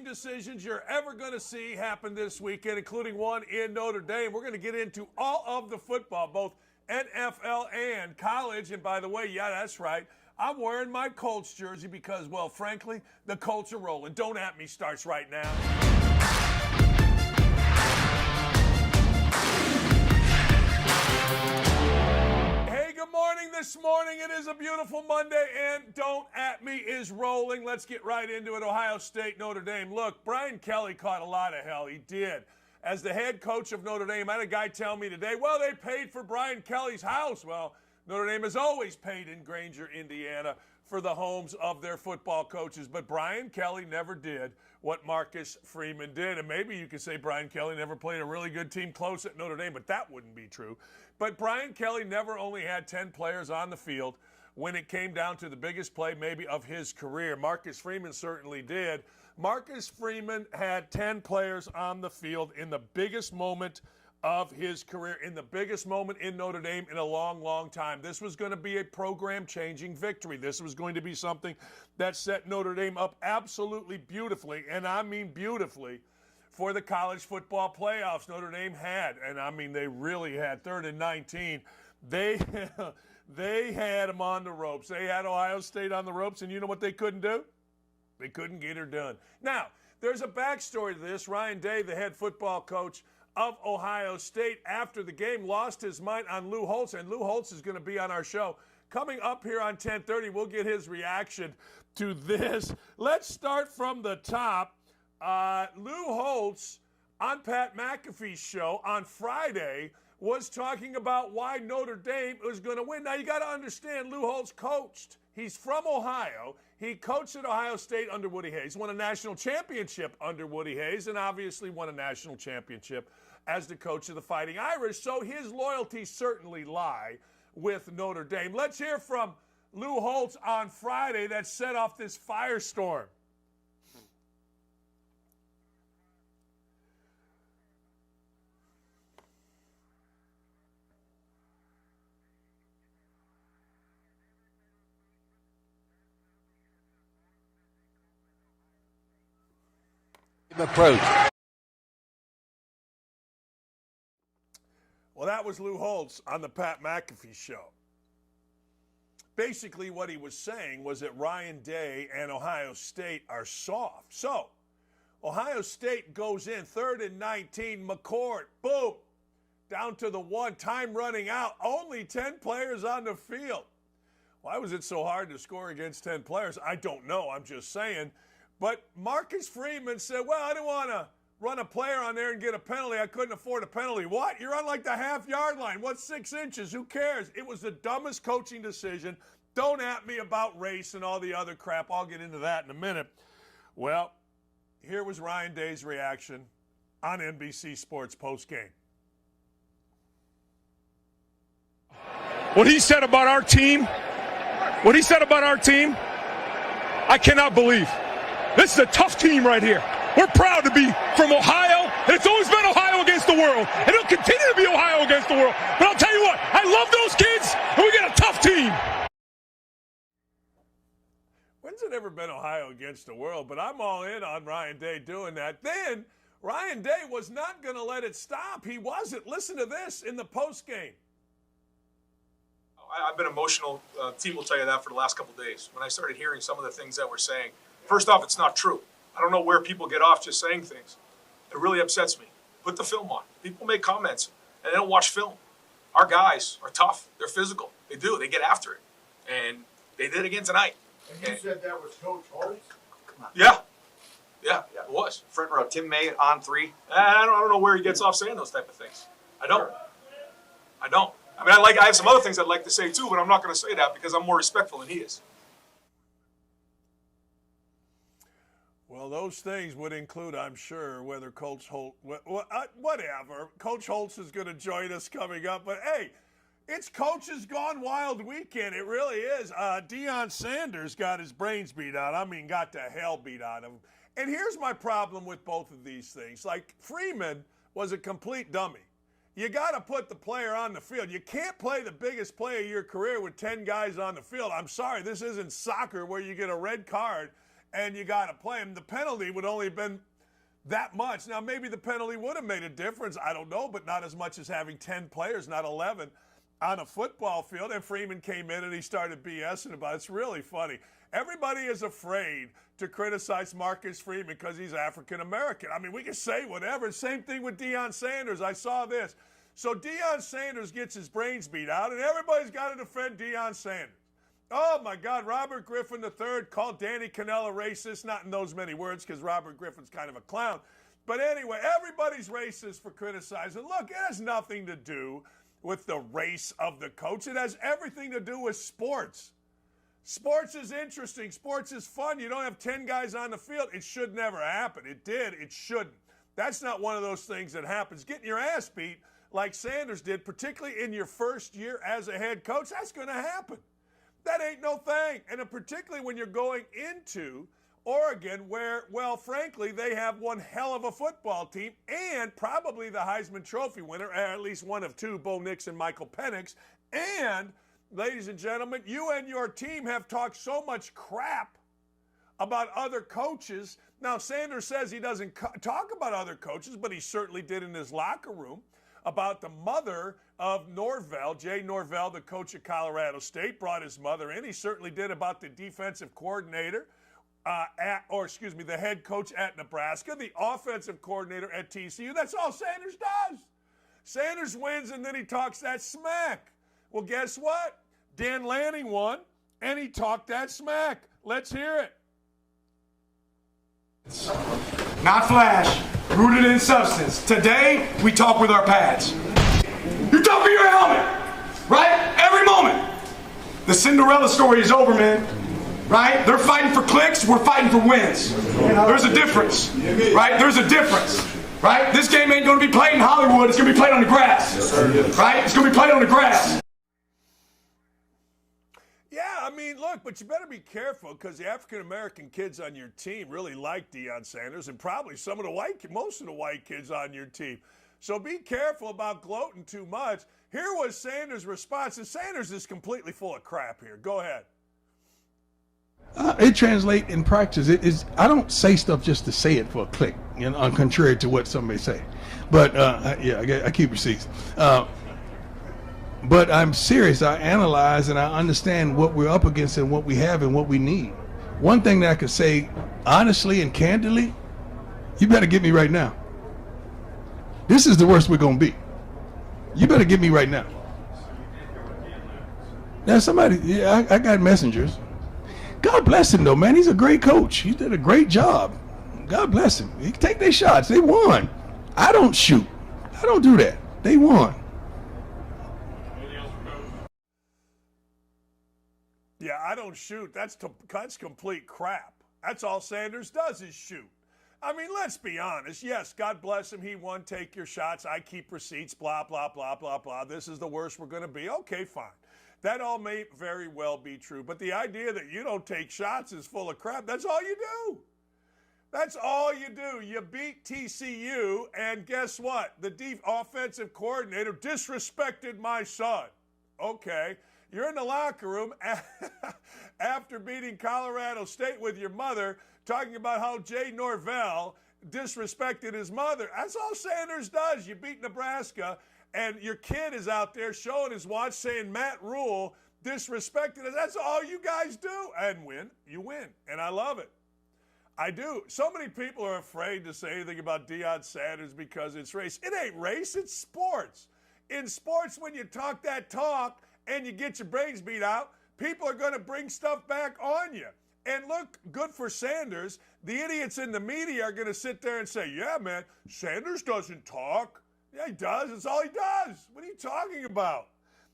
decisions you're ever going to see happen this weekend, including one in Notre Dame. We're going to get into all of the football, both NFL and college. And by the way, yeah, that's right, I'm wearing my Colts jersey because, well, frankly, the Colts are rolling. Don't At Me starts right now. Good morning. This morning it is a beautiful Monday, and Don't At Me is rolling. Let's get right into it. Ohio State, Notre Dame. Look, Brian Kelly caught a lot of hell. He did. As the head coach of Notre Dame, I had a guy tell me today, well, they paid for Brian Kelly's house. Well, Notre Dame has always paid in Granger, Indiana, for the homes of their football coaches. But Brian Kelly never did what Marcus Freeman did. And maybe you could say Brian Kelly never played a really good team close at Notre Dame, but that wouldn't be true. But Brian Kelly never only had 10 players on the field when it came down to the biggest play maybe of his career. Marcus Freeman certainly did. Marcus Freeman had 10 players on the field in the biggest moment of his career, in the biggest moment in Notre Dame in a long, long time. This was going to be a program-changing victory. This was going to be something that set Notre Dame up absolutely beautifully, and I mean beautifully, for the college football playoffs. Notre Dame had, and I mean they really had, 3rd and 19. They had them on the ropes. They had Ohio State on the ropes, and you know what they couldn't do? They couldn't get her done. Now, there's a backstory to this. Ryan Day, the head football coach of Ohio State, after the game, lost his mind on Lou Holtz, and Lou Holtz is going to be on our show coming up here on 10:30. We'll get his reaction to this. Let's start from the top. Lou Holtz on Pat McAfee's show on Friday was talking about why Notre Dame was going to win. Now, you got to understand, Lou Holtz coached. He's from Ohio. He coached at Ohio State under Woody Hayes, won a national championship under Woody Hayes, and obviously won a national championship as the coach of the Fighting Irish. So his loyalties certainly lie with Notre Dame. Let's hear from Lou Holtz on Friday that set off this firestorm. Approach. Well, that was Lou Holtz on the Pat McAfee show. Basically, what he was saying was that Ryan Day and Ohio State are soft. So, Ohio State goes in 3rd and 19, McCord, boom, down to the 1, time running out, only 10 players on the field. Why was it so hard to score against 10 players? I don't know, I'm just saying. But Marcus Freeman said, well, I didn't want to run a player on there and get a penalty. I couldn't afford a penalty. What? You're on like the half-yard line. What's 6 inches? Who cares? It was the dumbest coaching decision. Don't at me about race and all the other crap. I'll get into that in a minute. Well, here was Ryan Day's reaction on NBC Sports postgame. What he said about our team, I cannot believe. This is a tough team right here. We're proud to be from Ohio, and it's always been Ohio against the world, and it'll continue to be Ohio against the world. But I'll tell you what, I love those kids, and we got a tough team. When's it ever been Ohio against the world? But I'm all in on Ryan Day doing that. Then Ryan Day was not going to let it stop. He wasn't. Listen to this in the postgame. I've been emotional. Team will tell you that for the last couple of days. When I started hearing some of the things that we're saying, first off, it's not true. I don't know where people get off just saying things. It really upsets me. Put the film on. People make comments, and they don't watch film. Our guys are tough. They're physical. They do. They get after it. And they did again tonight. And you said that was Coach Holtz? Yeah. Yeah, it was. Front row, Tim May on 3. I don't know where he gets off saying those type of things. I don't. I mean, I have some other things I'd like to say too, but I'm not going to say that because I'm more respectful than he is. Well, those things would include, I'm sure, whether Coach Holtz, whatever. Coach Holtz is going to join us coming up. But, hey, it's Coaches Gone Wild weekend. It really is. Deion Sanders got his brains beat out. I mean, got the hell beat out of him. And here's my problem with both of these things. Like, Freeman was a complete dummy. You got to put the player on the field. You can't play the biggest play of your career with 10 guys on the field. I'm sorry, this isn't soccer where you get a red card and you got to play him. The penalty would only have been that much. Now, maybe the penalty would have made a difference. I don't know, but not as much as having 10 players, not 11, on a football field. And Freeman came in and he started BSing about it. It's really funny. Everybody is afraid to criticize Marcus Freeman because he's African-American. I mean, we can say whatever. Same thing with Deion Sanders. I saw this. So Deion Sanders gets his brains beat out, and everybody's got to defend Deion Sanders. Oh, my God, Robert Griffin III called Danny Kanell a racist, not in those many words because Robert Griffin's kind of a clown. But anyway, everybody's racist for criticizing. Look, it has nothing to do with the race of the coach. It has everything to do with sports. Sports is interesting. Sports is fun. You don't have 10 guys on the field. It should never happen. It did. It shouldn't. That's not one of those things that happens. Getting your ass beat like Sanders did, particularly in your first year as a head coach, that's going to happen. That ain't no thing. And particularly when you're going into Oregon where, well, frankly, they have one hell of a football team and probably the Heisman Trophy winner, or at least one of two, Bo Nix and Michael Penix. And, ladies and gentlemen, you and your team have talked so much crap about other coaches. Now, Sanders says he doesn't talk about other coaches, but he certainly did in his locker room about the mother of Norvell. Jay Norvell, the coach at Colorado State, brought his mother in. He certainly did about the defensive coordinator, the head coach at Nebraska, the offensive coordinator at TCU. That's all Sanders does. Sanders wins, and then he talks that smack. Well, guess what? Dan Lanning won, and he talked that smack. Let's hear it. Not flash, rooted in substance. Today, we talk with our pads. You talk with your helmet, right? Every moment. The Cinderella story is over, man. Right? They're fighting for clicks, we're fighting for wins. There's a difference, right? There's a difference, right? This game ain't going to be played in Hollywood, it's going to be played on the grass, right? It's going to be played on the grass. Yeah, I mean, look, but you better be careful because the African-American kids on your team really like Deion Sanders and probably most of the white kids on your team. So be careful about gloating too much. Here was Sanders' response, and Sanders is completely full of crap here. Go ahead. It translates in practice. I don't say stuff just to say it for a click, contrary to what some may say. But, I keep receipts. But I'm serious. I analyze and I understand what we're up against and what we have and what we need. One thing that I could say honestly and candidly, you better get me right now. This is the worst we're going to be. You better get me right now. Now somebody, I got messengers. God bless him, though, man. He's a great coach. He did a great job. God bless him. He can take their shots. They won. I don't shoot. I don't do that. They won. Yeah, I don't shoot. That's complete crap. That's all Sanders does is shoot. I mean, let's be honest. Yes, God bless him. He won. Take your shots. I keep receipts. Blah, blah, blah, blah, blah. This is the worst we're going to be. Okay, fine. That all may very well be true. But the idea that you don't take shots is full of crap. That's all you do. That's all you do. You beat TCU, and guess what? The offensive coordinator disrespected my son. Okay. You're in the locker room after beating Colorado State with your mother, talking about how Jay Norvell disrespected his mother. That's all Sanders does. You beat Nebraska, and your kid is out there showing his watch saying Matt Rule disrespected us. That's all you guys do. And win. You win. And I love it. I do. So many people are afraid to say anything about Deion Sanders because it's race. It ain't race. It's sports. In sports, when you talk that talk and you get your brains beat out, people are going to bring stuff back on you. And look, good for Sanders. The idiots in the media are going to sit there and say, yeah, man, Sanders doesn't talk. Yeah, he does. That's all he does. What are you talking about?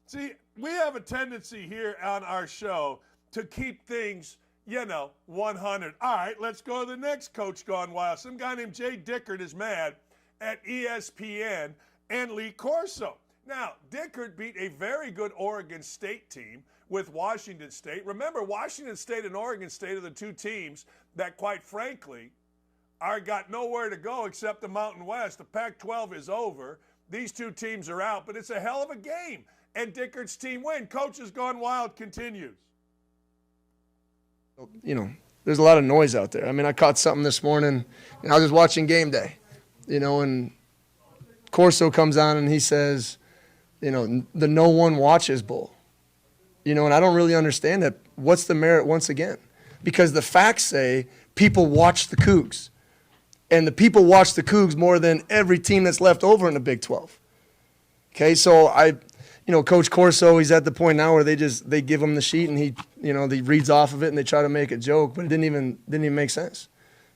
See, we have a tendency here on our show to keep things, 100. All right, let's go to the next coach gone wild. Some guy named Jay Dickert is mad at ESPN and Lee Corso. Now, Dickert beat a very good Oregon State team with Washington State. Remember, Washington State and Oregon State are the two teams that, quite frankly, got nowhere to go except the Mountain West. The Pac-12 is over. These two teams are out, but it's a hell of a game. And Dickert's team win. Coach has gone wild continues. there's a lot of noise out there. I mean, I caught something this morning, and I was just watching Game Day, and Corso comes on and he says, the no one watches bull. And I don't really understand that. What's the merit once again? Because the facts say people watch the Cougs. And the people watch the Cougs more than every team that's left over in the Big 12. Okay, so Coach Corso, he's at the point now where they give him the sheet and he reads off of it and they try to make a joke, but it didn't even make sense.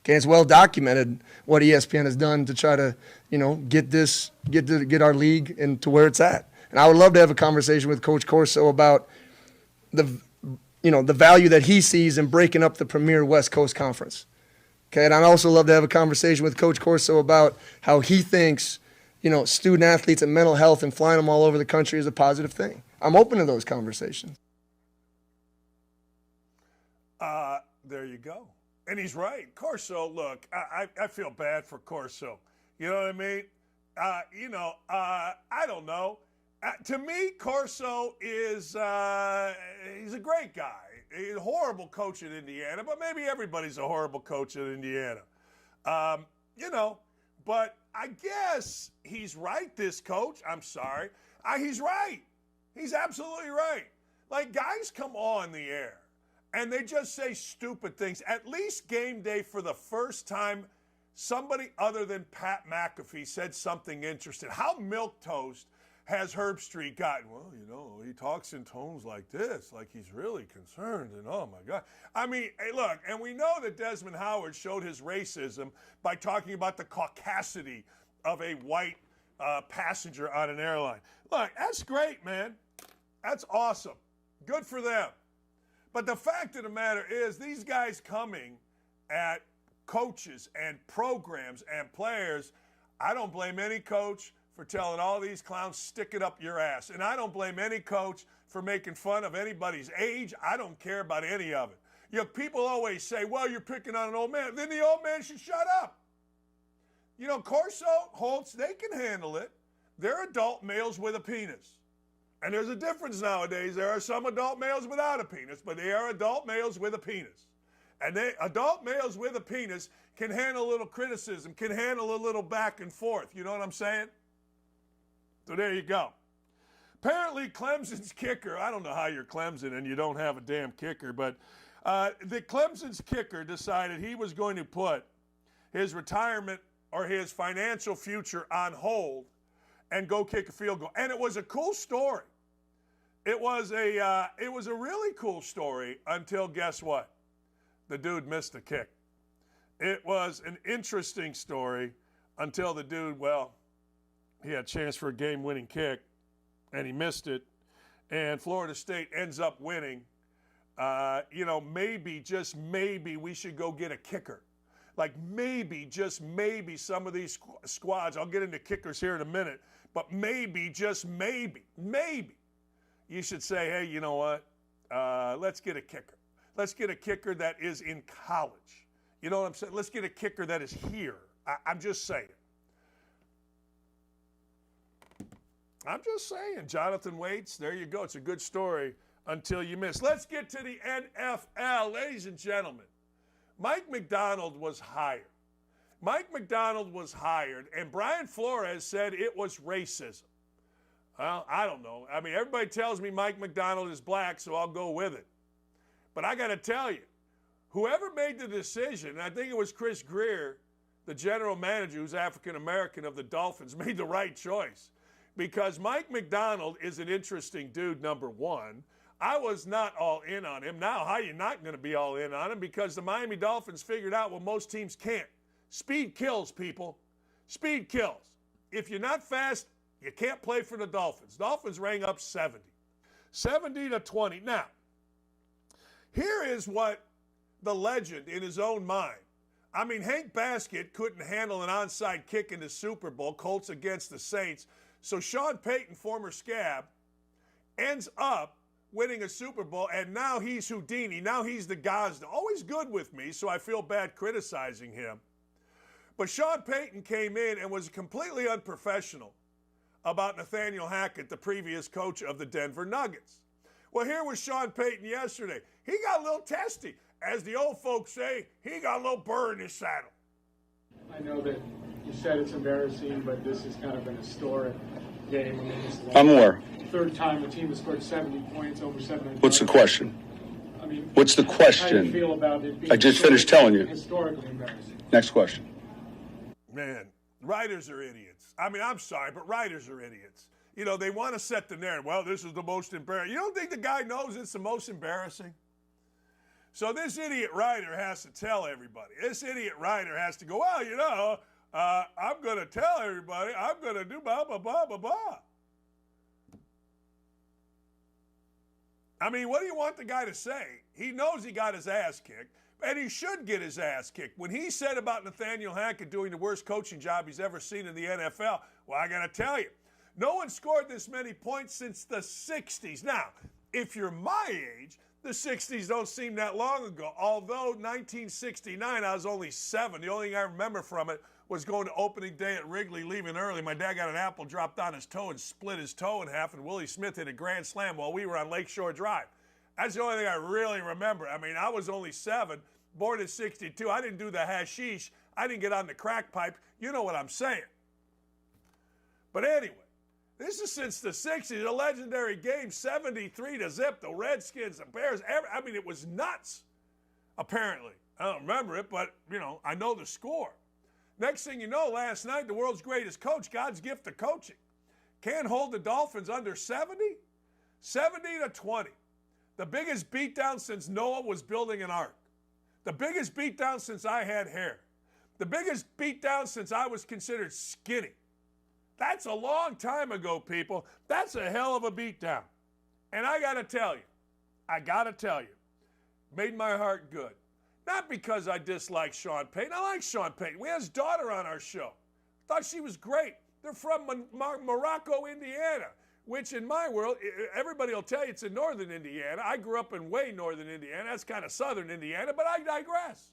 Okay, it's well documented what ESPN has done to try to, get our league into where it's at. And I would love to have a conversation with Coach Corso about the value that he sees in breaking up the premier West Coast Conference. Okay, and I'd also love to have a conversation with Coach Corso about how he thinks, student athletes and mental health and flying them all over the country is a positive thing. I'm open to those conversations. There you go. And he's right. Corso, look, I feel bad for Corso. You know what I mean? I don't know. To me, Corso is he's a great guy. He's a horrible coach at Indiana, but maybe everybody's a horrible coach at Indiana. But I guess he's right, this coach. I'm sorry. He's right. He's absolutely right. Like, guys come on the air, and they just say stupid things. At least Game Day, for the first time, somebody other than Pat McAfee said something interesting. How milquetoast has Herb Street gotten? Well, he talks in tones like this, like he's really concerned, and oh my God. I mean, hey, look, and we know that Desmond Howard showed his racism by talking about the caucasity of a white passenger on an airline. Look, that's great, man. That's awesome. Good for them. But the fact of the matter is, these guys coming at coaches and programs and players, I don't blame any coach for telling all these clowns, stick it up your ass. And I don't blame any coach for making fun of anybody's age. I don't care about any of it. People always say, well, you're picking on an old man. Then the old man should shut up. Corso, Holtz, they can handle it. They're adult males with a penis. And there's a difference nowadays. There are some adult males without a penis, but they are adult males with a penis. And adult males with a penis can handle a little criticism, can handle a little back and forth. You know what I'm saying? So there you go. Apparently, Clemson's kicker, I don't know how you're Clemson and you don't have a damn kicker, but the Clemson's kicker decided he was going to put his retirement or his financial future on hold and go kick a field goal. And it was a cool story. It was a really cool story until, guess what? The dude missed the kick. It was an interesting story until the dude, he had a chance for a game-winning kick, and he missed it. And Florida State ends up winning. Maybe, just maybe, we should go get a kicker. Like maybe, just maybe, some of these squads, I'll get into kickers here in a minute, but maybe, just maybe, you should say, hey, you know what? Let's get a kicker. Let's get a kicker that is in college. You know what I'm saying? Let's get a kicker that is here. I'm just saying. Jonathan Waits, there you go. It's a good story until you miss. Let's get to the NFL. Ladies and gentlemen, Mike Macdonald was hired. And Brian Flores said it was racism. Well, I don't know. I mean, everybody tells me Mike Macdonald is black, so I'll go with it. But I got to tell you, whoever made the decision, and I think it was Chris Greer, the general manager who's African-American of the Dolphins, made the right choice. Because Mike Macdonald is an interesting dude, number one. I was not all in on him. Now, how are you not going to be all in on him? Because the Miami Dolphins figured out what most teams can't. Speed kills, people. Speed kills. If you're not fast, you can't play for the Dolphins. Dolphins rang up 70-20. Now, here is what the legend in his own mind. I mean, Hank Baskett couldn't handle an onside kick in the Super Bowl, Colts against the Saints. So Sean Payton, former Scab, ends up winning a Super Bowl, and now he's Houdini. Now he's the Gazda. Always good with me, so I feel bad criticizing him. But Sean Payton came in and was completely unprofessional about Nathaniel Hackett, the previous coach of the Denver Nuggets. Well, here was Sean Payton yesterday. He got a little testy. as the old folks say, he got a little burr in his saddle. I know that you said it's embarrassing, but this is kind of an historic game. I mean, it's the I'm aware. third time the team has scored 70 points over 7. What's the question? I mean, What's the how do question? you feel about it being I just finished telling you. historically embarrassing? Next question. Man, writers are idiots. I mean, I'm sorry, but writers are idiots. You know, they want to set the narrative. Well, this is the most embarrassing. You don't think the guy knows it's the most embarrassing? So this idiot writer has to tell everybody. This idiot writer has to go, well, you know, I'm going to tell everybody. I'm going to do blah, blah, blah, blah, blah. I mean, what do you want the guy to say? He knows he got his ass kicked, and he should get his ass kicked. When he said about Nathaniel Hackett doing the worst coaching job he's ever seen in the NFL, well, I got to tell you, no one scored this many points since the 60s. Now, if you're my age, the 60s don't seem that long ago. Although 1969, I was only 7. The only thing I remember from it was going to opening day at Wrigley, leaving early. My dad got an apple dropped on his toe and split his toe in half, and Willie Smith hit a grand slam while we were on Lakeshore Drive. That's the only thing I really remember. I mean, I was only 7, born in 62. I didn't do the hashish. I didn't get on the crack pipe. You know what I'm saying. But anyway, this is since the 60s, a legendary game, 73-0. The Redskins, the Bears, I mean, it was nuts, apparently. I don't remember it, but, you know, I know the score. Next thing you know, last night, the world's greatest coach, God's gift to coaching, can't hold the Dolphins under 70? 70-20. The biggest beatdown since Noah was building an ark. The biggest beatdown since I had hair. The biggest beatdown since I was considered skinny. That's a long time ago, people. That's a hell of a beatdown. And I got to tell you, made my heart good. Not because I dislike Sean Payton. I like Sean Payton. We had his daughter on our show. Thought she was great. They're from Morocco, Indiana, which in my world, everybody will tell you it's in northern Indiana. I grew up in way northern Indiana. That's kind of southern Indiana, but I digress.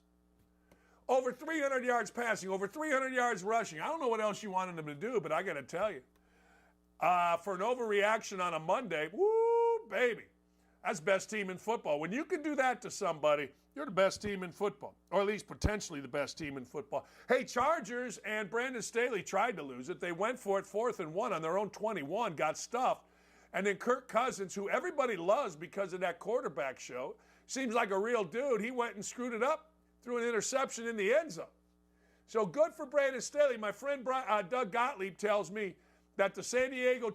Over 300 yards passing, over 300 yards rushing. I don't know what else you wanted them to do, but I got to tell you. For an overreaction on a Monday, woo, baby. That's best team in football. When you can do that to somebody, you're the best team in football, or at least potentially the best team in football. Hey, Chargers and Brandon Staley tried to lose it. They went for it 4th and 1 on their own 21, got stuffed. And then Kirk Cousins, who everybody loves because of that quarterback show, seems like a real dude. He went and screwed it up, threw an interception in the end zone. So good for Brandon Staley. My friend Doug Gottlieb tells me that the San Diego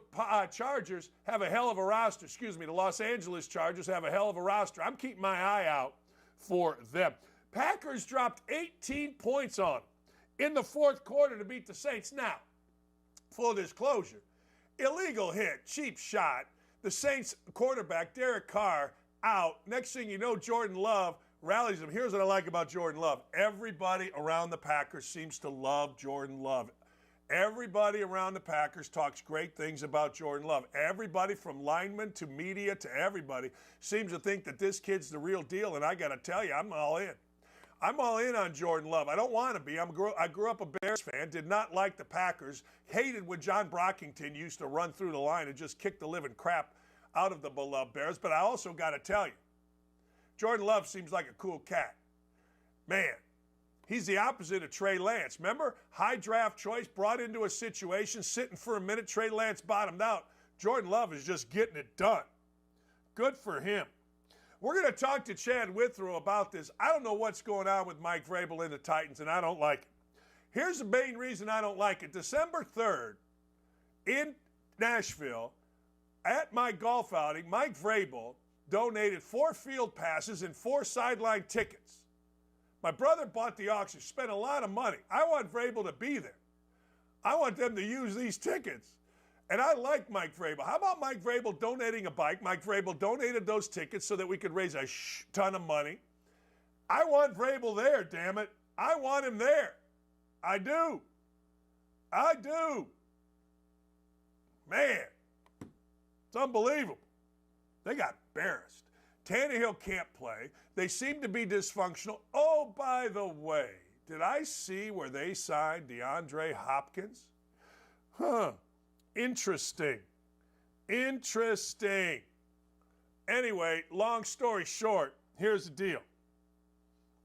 Chargers have a hell of a roster. The Los Angeles Chargers have a hell of a roster. I'm keeping my eye out for them. Packers dropped 18 points on them in the 4th quarter to beat the Saints. Now, full disclosure, illegal hit, cheap shot. The Saints quarterback, Derek Carr, out. Next thing you know, Jordan Love rallies him. Here's what I like about Jordan Love. Everybody around the Packers seems to love Jordan Love. Everybody around the Packers talks great things about Jordan Love. Everybody from linemen to media to everybody seems to think that this kid's the real deal, and I got to tell you, I'm all in. I'm all in on Jordan Love. I don't want to be. I grew up a Bears fan, did not like the Packers, hated when John Brockington used to run through the line and just kick the living crap out of the beloved Bears, but I also got to tell you, Jordan Love seems like a cool cat. Man, he's the opposite of Trey Lance. Remember? High draft choice, brought into a situation, sitting for a minute, Trey Lance bottomed out. Jordan Love is just getting it done. Good for him. We're going to talk to Chad Withrow about this. I don't know what's going on with Mike Vrabel and the Titans, and I don't like it. Here's the main reason I don't like it. December 3rd in Nashville, at my golf outing, Mike Vrabel donated 4 field passes and 4 sideline tickets. My brother bought the auction, spent a lot of money. I want Vrabel to be there. I want them to use these tickets. And I like Mike Vrabel. How about Mike Vrabel donating a bike? Mike Vrabel donated those tickets so that we could raise a ton of money. I want Vrabel there, damn it. I want him there. I do. I do. Man, it's unbelievable. They got embarrassed. Tannehill can't play. They seem to be dysfunctional. Oh, by the way, did I see where they signed DeAndre Hopkins? Interesting. Anyway, long story short, here's the deal.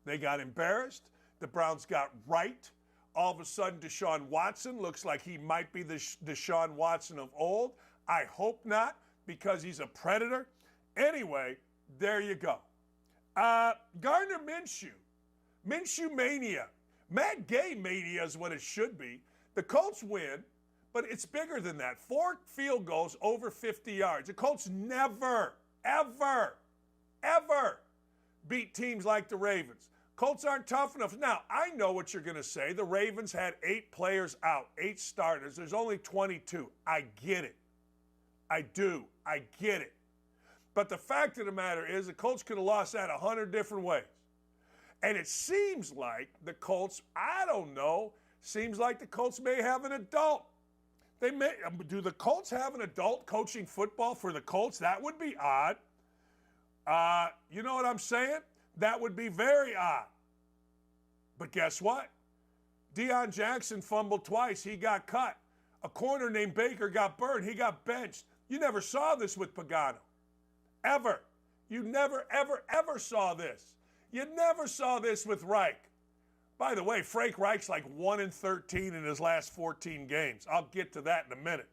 They got embarrassed. The Browns got right. All of a sudden, Deshaun Watson looks like he might be the Deshaun Watson of old. I hope not, because he's a predator. Anyway, there you go. Gardner Minshew. Minshew mania. Matt Gay mania is what it should be. The Colts win, but it's bigger than that. 4 field goals over 50 yards. The Colts never, ever, ever beat teams like the Ravens. Colts aren't tough enough. Now, I know what you're going to say. The Ravens had 8 players out, 8 starters. There's only 22. I get it. I do. I get it. But the fact of the matter is the Colts could have lost that 100 different ways. And it seems like the Colts, I don't know, seems like the Colts may have an adult. Do the Colts have an adult coaching football for the Colts? That would be odd. You know what I'm saying? That would be very odd. But guess what? Deion Jackson fumbled twice. He got cut. A corner named Baker got burned. He got benched. You never saw this with Pagano. Ever. You never, ever, ever saw this. You never saw this with Reich. By the way, Frank Reich's like 1-13 in his last 14 games. I'll get to that in a minute.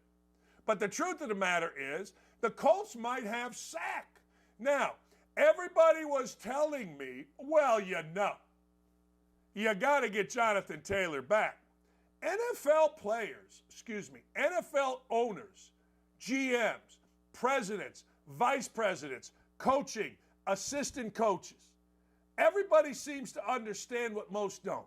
But the truth of the matter is, the Colts might have Sack. Now, everybody was telling me, well, you got to get Jonathan Taylor back. NFL players, NFL owners, GMs, presidents, vice presidents, coaching, assistant coaches. Everybody seems to understand what most don't.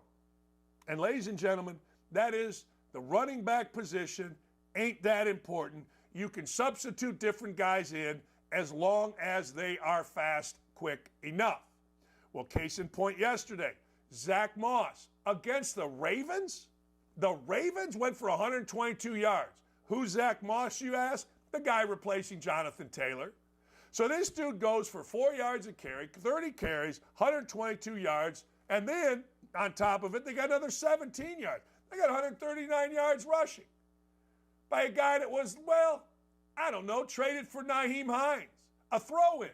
And ladies and gentlemen, that is the running back position ain't that important. You can substitute different guys in as long as they are fast, quick enough. Well, case in point yesterday, Zach Moss against the Ravens. The Ravens went for 122 yards. Who's Zach Moss, you ask? The guy replacing Jonathan Taylor. So this dude goes for 4 yards a carry, 30 carries, 122 yards, and then on top of it, they got another 17 yards. They got 139 yards rushing by a guy that was, well, I don't know, traded for Nyheim Hines, a throw-in.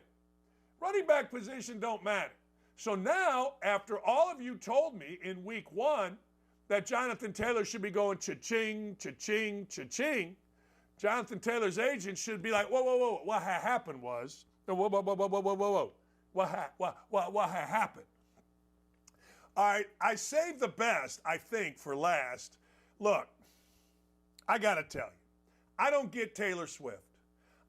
Running back position don't matter. So now, after all of you told me in week 1 that Jonathan Taylor should be going cha-ching, cha-ching, cha-ching, Jonathan Taylor's agent should be like, whoa, what happened was, whoa, what happened? All right, I saved the best, I think, for last. Look, I got to tell you, I don't get Taylor Swift.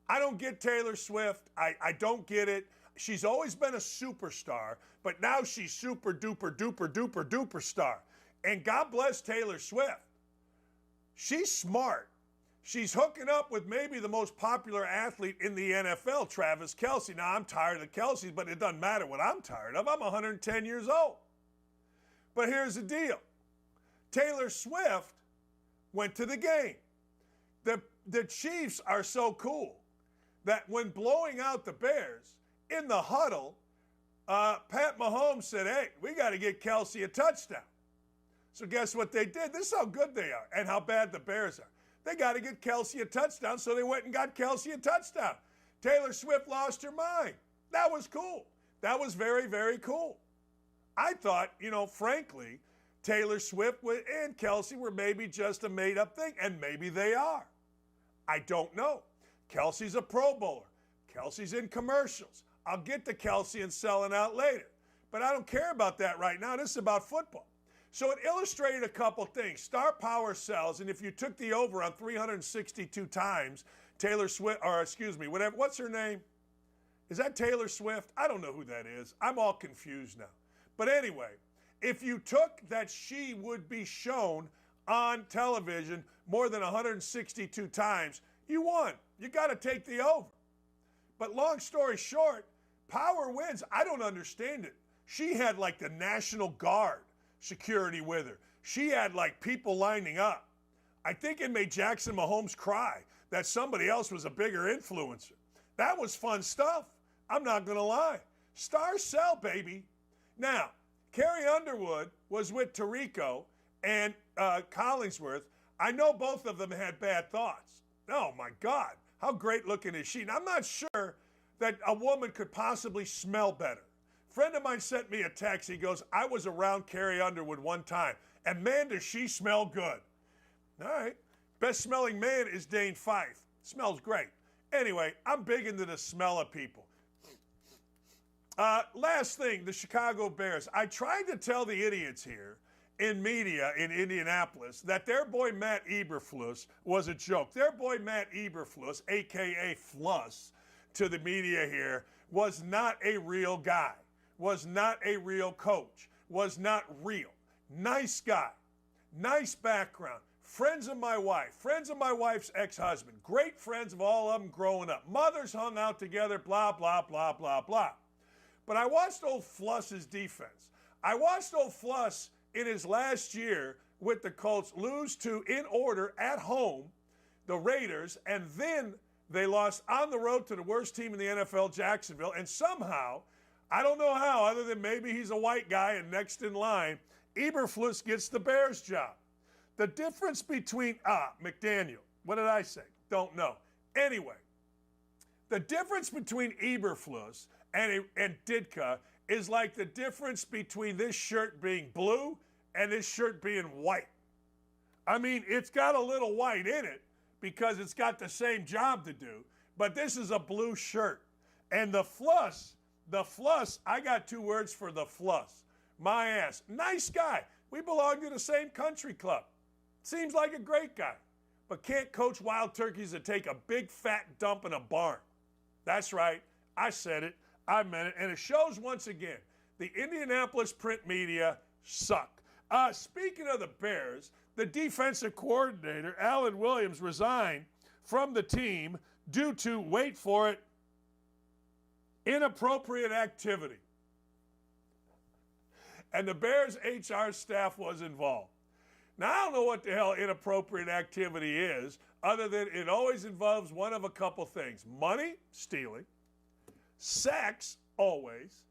I don't get Taylor Swift. I don't get it. She's always been a superstar, but now she's super duper duper duper duper star. And God bless Taylor Swift. She's smart. She's hooking up with maybe the most popular athlete in the NFL, Travis Kelce. Now, I'm tired of the Kelce's, but it doesn't matter what I'm tired of. I'm 110 years old. But here's the deal. Taylor Swift went to the game. The Chiefs are so cool that when blowing out the Bears, in the huddle, Pat Mahomes said, hey, we got to get Kelce a touchdown. So guess what they did? This is how good they are and how bad the Bears are. They got to get Kelce a touchdown, so they went and got Kelce a touchdown. Taylor Swift lost her mind. That was cool. That was very, very cool. I thought, frankly, Taylor Swift and Kelce were maybe just a made-up thing, and maybe they are. I don't know. Kelce's a Pro Bowler. Kelce's in commercials. I'll get to Kelce and selling out later. But I don't care about that right now. This is about football. So it illustrated a couple things. Star power sells, and if you took the over on 362 times, Taylor Swift, what's her name? Is that Taylor Swift? I don't know who that is. I'm all confused now. But anyway, if you took that she would be shown on television more than 162 times, you won. You got to take the over. But long story short, power wins. I don't understand it. She had like the National Guard security with her. She had like people lining up. I think it made Jackson Mahomes cry that somebody else was a bigger influencer. That was fun stuff. I'm not going to lie. Stars sell, baby. Now, Carrie Underwood was with Tirico and Collingsworth. I know both of them had bad thoughts. Oh, my God. How great looking is she? And I'm not sure that a woman could possibly smell better. Friend of mine sent me a text. He goes, I was around Carrie Underwood one time, and man, does she smell good. All right. Best smelling man is Dane Fife. Smells great. Anyway, I'm big into the smell of people. Last thing, the Chicago Bears. I tried to tell the idiots here in media in Indianapolis that their boy Matt Eberflus was a joke. Their boy Matt Eberflus, a.k.a. Fluss, to the media here, was not a real guy, was not a real coach, was not real. Nice guy, nice background. Friends of my wife, friends of my wife's ex-husband, great friends of all of them growing up. Mothers hung out together, blah, blah, blah, blah, blah. But I watched old Fluss's defense. I watched old Fluss in his last year with the Colts lose to, in order, at home, the Raiders, and then they lost on the road to the worst team in the NFL, Jacksonville, and somehow, I don't know how, other than maybe he's a white guy and next in line, Eberflus gets the Bears job. The difference between, McDaniel, what did I say? Don't know. Anyway, the difference between Eberflus and Ditka is like the difference between this shirt being blue and this shirt being white. I mean, it's got a little white in it because it's got the same job to do, but this is a blue shirt. And the Fluss, I got 2 words for the Fluss. My ass. Nice guy. We belong to the same country club. Seems like a great guy, but can't coach wild turkeys that take a big fat dump in a barn. That's right. I said it. I meant it. And it shows once again, the Indianapolis print media suck. Speaking of the Bears, the defensive coordinator, Alan Williams, resigned from the team due to, wait for it, inappropriate activity. And the Bears' HR staff was involved. Now, I don't know what the hell inappropriate activity is, other than it always involves one of a couple things. Money, stealing. Sex, always.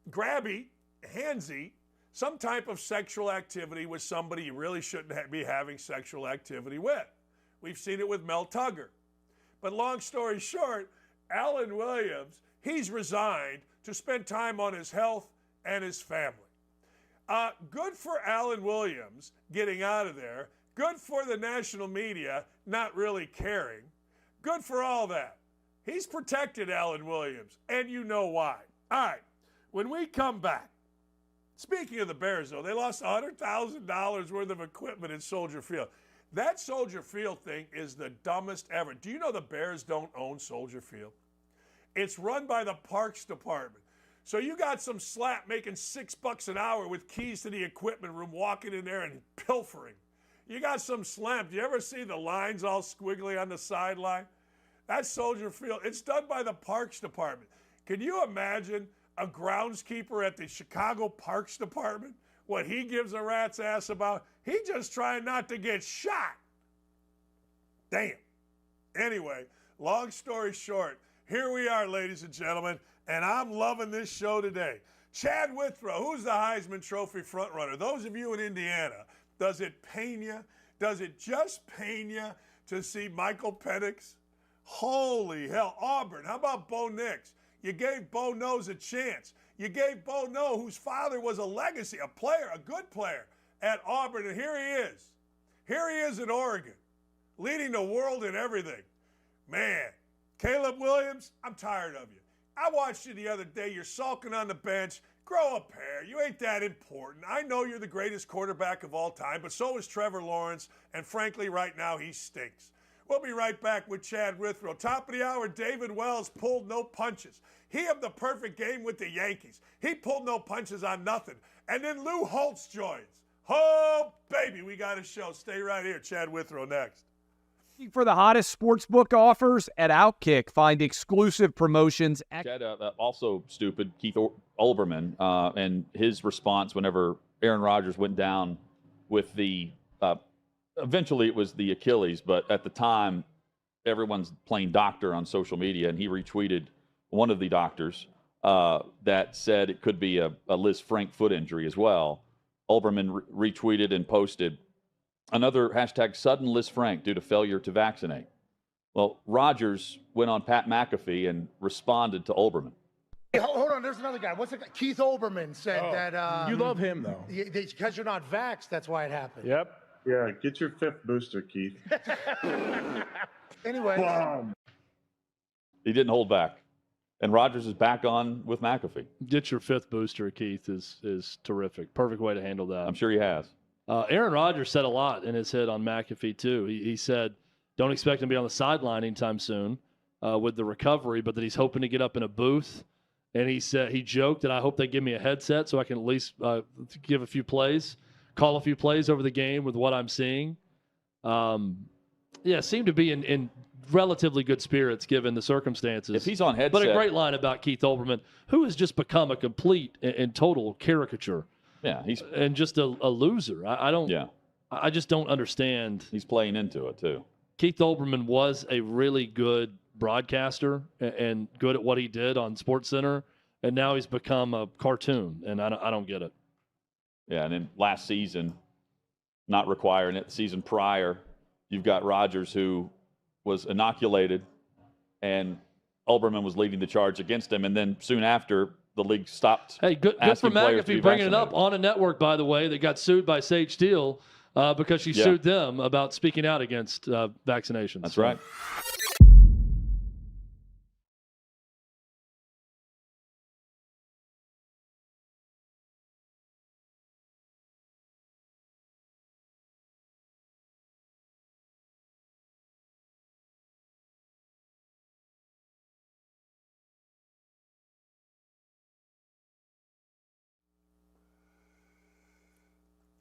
Grabby, handsy, some type of sexual activity with somebody you really shouldn't be having sexual activity with. We've seen it with Mel Tugger. But long story short, Alan Williams, he's resigned to spend time on his health and his family. Good for Alan Williams getting out of there. Good for the national media not really caring. Good for all that. He's protected Alan Williams, and you know why. All right, when we come back, speaking of the Bears, though, they lost $100,000 worth of equipment in Soldier Field. That Soldier Field thing is the dumbest ever. Do you know the Bears don't own Soldier Field? It's run by the Parks Department. So you got some slap making $6 an hour with keys to the equipment room walking in there and pilfering. You got some slamp. Do you ever see the lines all squiggly on the sideline? That's Soldier Field. It's done by the Parks Department. Can you imagine a groundskeeper at the Chicago Parks Department? What he gives a rat's ass about? He just trying not to get shot. Damn. Anyway, long story short, here we are, ladies and gentlemen, and I'm loving this show today. Chad Withrow, who's the Heisman Trophy frontrunner? Those of you in Indiana, does it pain you? Does it just pain you to see Michael Penix? Holy hell. Auburn, how about Bo Nix? You gave Bo Nose a chance. You gave Bo No, whose father was a legacy, a player, a good player at Auburn, and here he is. Here he is in Oregon, leading the world in everything. Man, Caleb Williams, I'm tired of you. I watched you the other day. You're sulking on the bench. Grow a pair. You ain't that important. I know you're the greatest quarterback of all time, but so is Trevor Lawrence, and frankly, right now, he stinks. We'll be right back with Chad Withrow. Top of the hour, David Wells pulled no punches. He had the perfect game with the Yankees. He pulled no punches on nothing. And then Lou Holtz joins. Oh, baby, we got a show. Stay right here. Chad Withrow next. For the hottest sportsbook offers at OutKick, find exclusive promotions. Chad, also stupid, Keith Olbermann, and his response whenever Aaron Rodgers went down with the eventually it was the Achilles, but at the time, everyone's playing doctor on social media, and he retweeted one of the doctors that said it could be a Liz Frank foot injury as well. Olbermann retweeted and posted another hashtag sudden Liz Frank due to failure to vaccinate. Well, Rodgers went on Pat McAfee and responded to Olbermann. Hey, hold on, there's another guy. What's the guy? Keith Olbermann said that. You love him, though. Because you're not vaxxed, that's why it happened. Yep. Yeah, get your 5th booster, Keith. Anyway. He didn't hold back. And Rodgers is back on with McAfee. Get your 5th booster, Keith, is terrific. Perfect way to handle that. I'm sure he has. Aaron Rodgers said a lot in his hit on McAfee, too. He said, don't expect him to be on the sideline anytime soon with the recovery, but that he's hoping to get up in a booth. And he said, he joked that I hope they give me a headset so I can at least give a few plays, call a few plays over the game with what I'm seeing. Seemed to be in relatively good spirits given the circumstances. If he's on headset. But a great line about Keith Olbermann, who has just become a complete and total caricature. Yeah, and just a loser. I just don't understand. He's playing into it too. Keith Olbermann was a really good broadcaster and good at what he did on SportsCenter, and now he's become a cartoon, and I don't get it. Yeah, and then last season, not requiring it. The season prior, you've got Rodgers who was inoculated, and Olbermann was leading the charge against him, and then soon after, the league stopped. Hey, good for McAfee bringing it up on a network, by the way, that got sued by Sage Steele because she sued them about speaking out against vaccinations. That's right.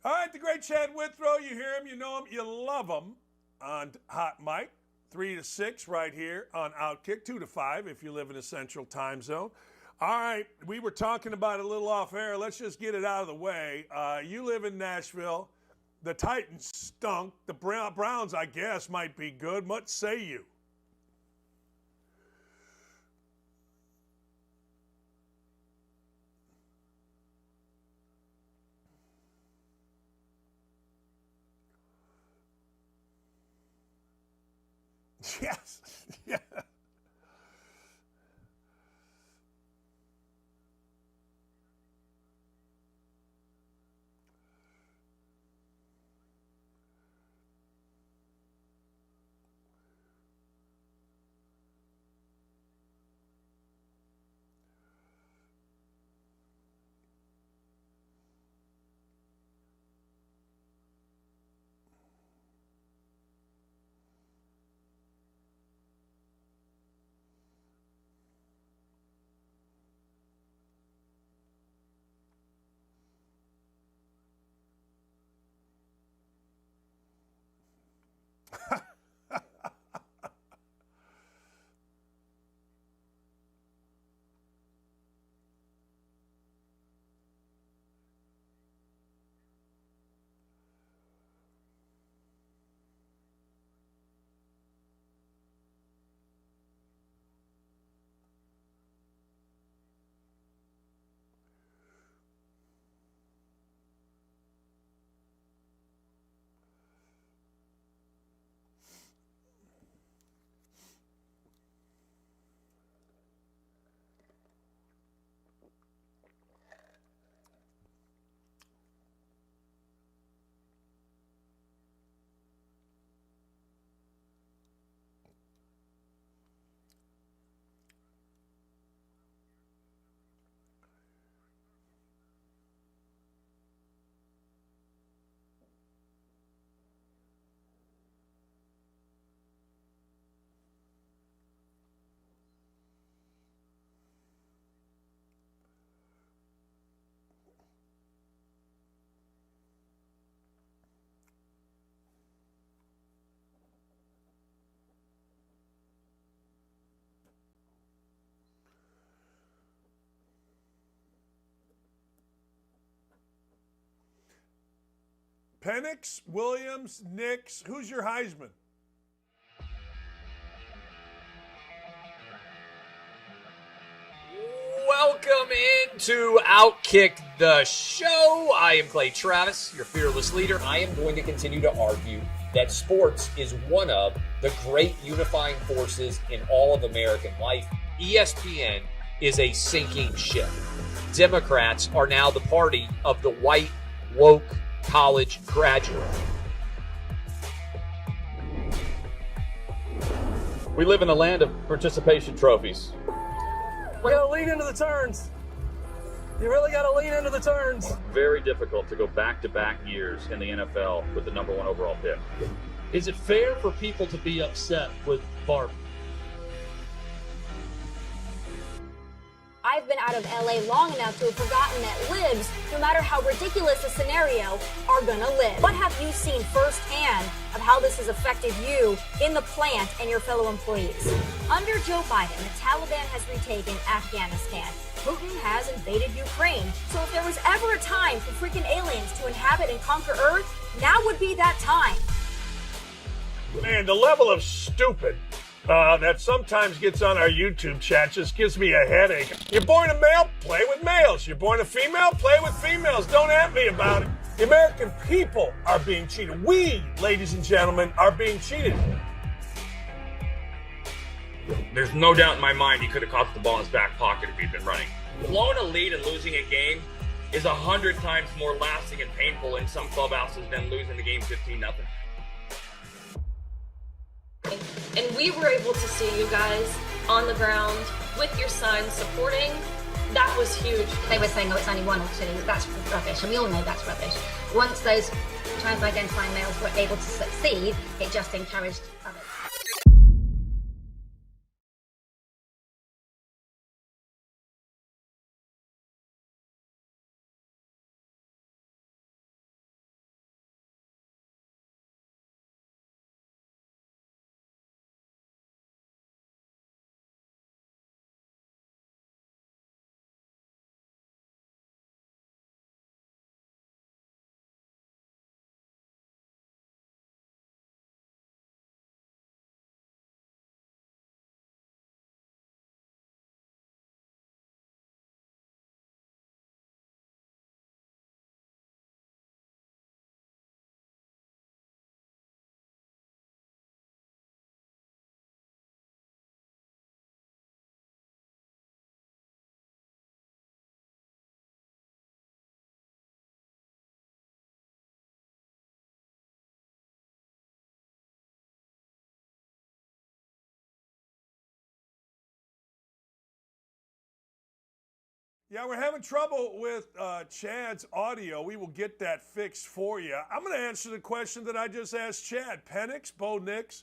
All right, the great Chad Withrow. You hear him, you know him, you love him on Hot Mic, 3 to 6 right here on OutKick, 2 to 5 if you live in a central time zone. All right, we were talking about it a little off air. Let's just get it out of the way. You live in Nashville. The Titans stunk. The Browns, I guess, might be good. What say you? Yes. Yeah. Penix, Williams, Nix. Who's your Heisman? Welcome into OutKick the show. I am Clay Travis, your fearless leader. I am going to continue to argue that sports is one of the great unifying forces in all of American life. ESPN is a sinking ship. Democrats are now the party of the white, woke college graduate. We live in a land of participation trophies. You gotta lean into the turns. You really gotta lean into the turns. Very difficult to go back-to-back years in the NFL with the number 1 overall pick. Is it fair for people to be upset with Barbie? I've been out of LA long enough to have forgotten that libs, no matter how ridiculous the scenario, are gonna live. What have you seen firsthand of how this has affected you in the plant and your fellow employees? Under Joe Biden, the Taliban has retaken Afghanistan. Putin has invaded Ukraine. So if there was ever a time for freaking aliens to inhabit and conquer Earth, now would be that time. Man, the level of stupid that sometimes gets on our YouTube chat just gives me a headache. You're born a male, play with males. You're born a female, play with females. Don't at me about it. The American people are being cheated. We, ladies and gentlemen, are being cheated. There's no doubt in my mind he could have caught the ball in his back pocket if he'd been running. Blowing a lead and losing a game is 100 times more lasting and painful in some clubhouses than losing the game 15-0. And we were able to see you guys on the ground with your signs supporting. That was huge. They were saying, oh, it's only 1 or 2. That's rubbish, and we all know that's rubbish. Once those trans-identifying males were able to succeed, it just encouraged others. Yeah, we're having trouble with Chad's audio. We will get that fixed for you. I'm going to answer the question that I just asked Chad. Penix, Bo Nix,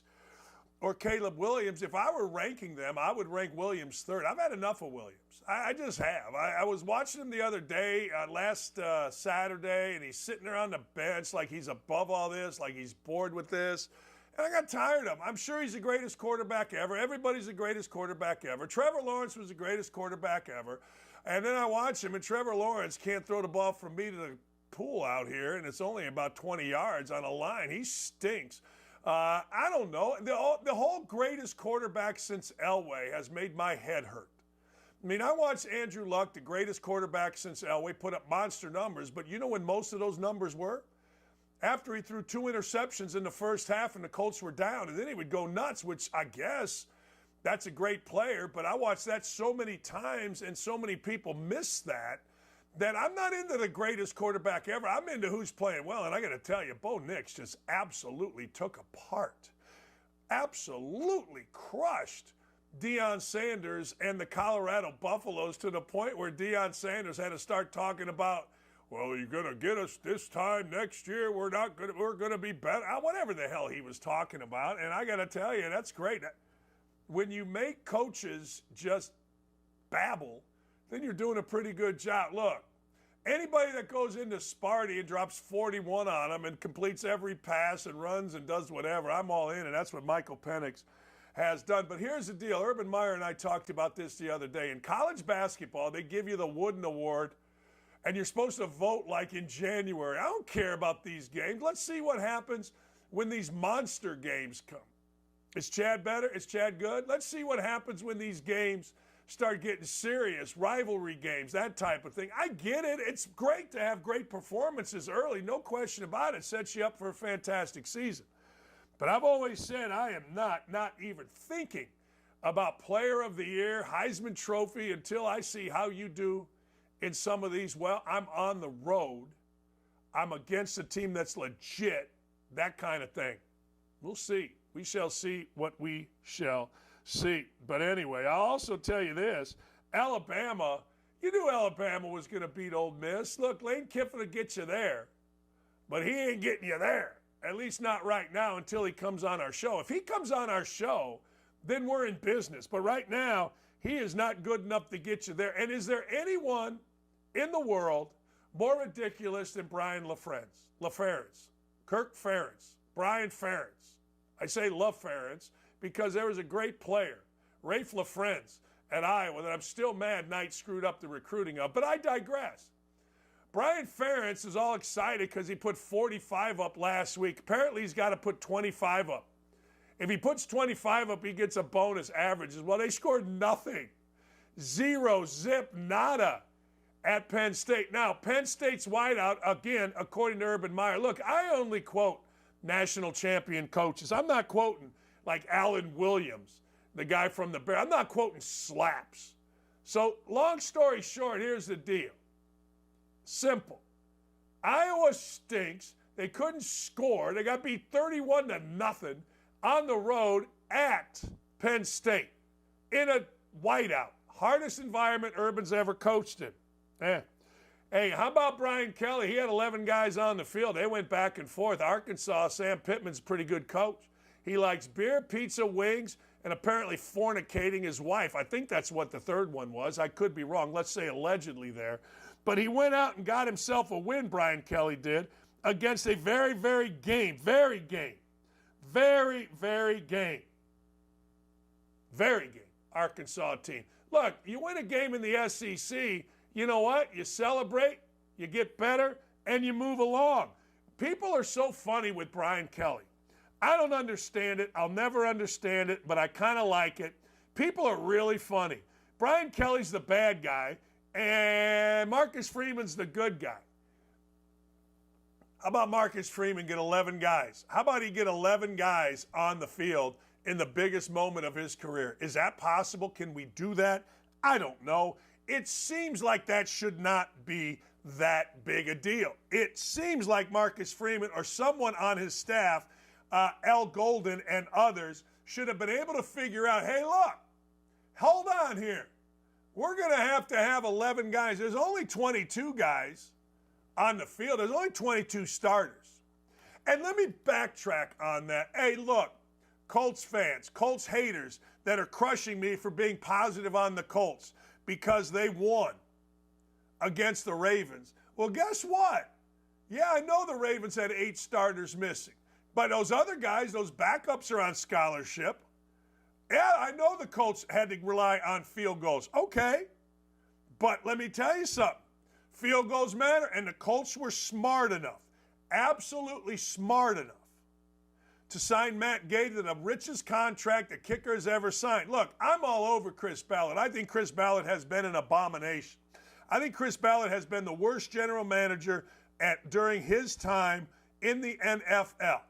or Caleb Williams. If I were ranking them, I would rank Williams third. I've had enough of Williams. I just have. I was watching him the other day, last Saturday, and he's sitting there on the bench like he's above all this, like he's bored with this. And I got tired of him. I'm sure he's the greatest quarterback ever. Everybody's the greatest quarterback ever. Trevor Lawrence was the greatest quarterback ever. And then I watch him, and Trevor Lawrence can't throw the ball from me to the pool out here, and it's only about 20 yards on a line. He stinks. I don't know. The whole greatest quarterback since Elway has made my head hurt. I mean, I watched Andrew Luck, the greatest quarterback since Elway, put up monster numbers, but you know when most of those numbers were? After he threw 2 interceptions in the first half and the Colts were down, and then he would go nuts, which I guess – that's a great player, but I watched that so many times and so many people miss that I'm not into the greatest quarterback ever. I'm into who's playing well, and I got to tell you, Bo Nix just absolutely took apart, absolutely crushed Deion Sanders and the Colorado Buffaloes to the point where Deion Sanders had to start talking about, well, you're going to get us this time next year. We're going to be better. Whatever the hell he was talking about, and I got to tell you, that's great. When you make coaches just babble, then you're doing a pretty good job. Look, anybody that goes into Sparty and drops 41 on them and completes every pass and runs and does whatever, I'm all in, and that's what Michael Penix has done. But here's the deal. Urban Meyer and I talked about this the other day. In college basketball, they give you the Wooden Award, and you're supposed to vote like in January. I don't care about these games. Let's see what happens when these monster games come. Is Chad better? Is Chad good? Let's see what happens when these games start getting serious, rivalry games, that type of thing. I get it. It's great to have great performances early. No question about it. Sets you up for a fantastic season. But I've always said I am not even thinking about Player of the Year, Heisman Trophy, until I see how you do in some of these. Well, I'm on the road. I'm against a team that's legit, that kind of thing. We'll see. We shall see what we shall see. But anyway, I'll also tell you this. Alabama, you knew Alabama was going to beat Ole Miss. Look, Lane Kiffin will get you there, but he ain't getting you there, at least not right now until he comes on our show. If he comes on our show, then we're in business. But right now, he is not good enough to get you there. And is there anyone in the world more ridiculous than Brian LaFerentz, Kirk Ferentz, Brian Ferentz? I say LaFerentz because there was a great player, Rafe LaFrentz, at Iowa that I'm still mad Knight screwed up the recruiting of. But I digress. Brian Ferentz is all excited because he put 45 up last week. Apparently, he's got to put 25 up. If he puts 25 up, he gets a bonus averages. Well, they scored nothing. Zero, zip, nada at Penn State. Now, Penn State's wideout, again, according to Urban Meyer. Look, I only quote national champion coaches. I'm not quoting like Alan Williams, the guy from the Bears. I'm not quoting slaps. So, long story short, here's the deal. Simple. Iowa stinks. They couldn't score. They got beat 31-0 on the road at Penn State in a whiteout. Hardest environment Urban's ever coached in. Hey, how about Brian Kelly? He had 11 guys on the field. They went back and forth. Arkansas, Sam Pittman's a pretty good coach. He likes beer, pizza, wings, and apparently fornicating his wife. I think that's what the third one was. I could be wrong. Let's say allegedly there. But he went out and got himself a win, Brian Kelly did, against a very, very game Arkansas team. Look, you win a game in the SEC, you know what? You celebrate, you get better, and you move along. People are so funny with Brian Kelly. I don't understand it. I'll never understand it, but I kind of like it. People are really funny. Brian Kelly's the bad guy, and Marcus Freeman's the good guy. How about Marcus Freeman get 11 guys? How about he get 11 guys on the field in the biggest moment of his career? Is that possible? Can we do that? I don't know. It seems like that should not be that big a deal. It seems like Marcus Freeman or someone on his staff, Al Golden and others, should have been able to figure out, hey, look, hold on here. We're going to have 11 guys. There's only 22 guys on the field. There's only 22 starters. And let me backtrack on that. Hey, look, Colts fans, Colts haters that are crushing me for being positive on the Colts because they won against the Ravens. Well, guess what? Yeah, I know the Ravens had 8 starters missing. But those other guys, those backups are on scholarship. Yeah, I know the Colts had to rely on field goals. Okay. But let me tell you something. Field goals matter, and the Colts were smart enough, absolutely smart enough, to sign Matt Gay to the richest contract a kicker has ever signed. Look, I'm all over Chris Ballard. I think Chris Ballard has been an abomination. I think Chris Ballard has been the worst general manager during his time in the NFL.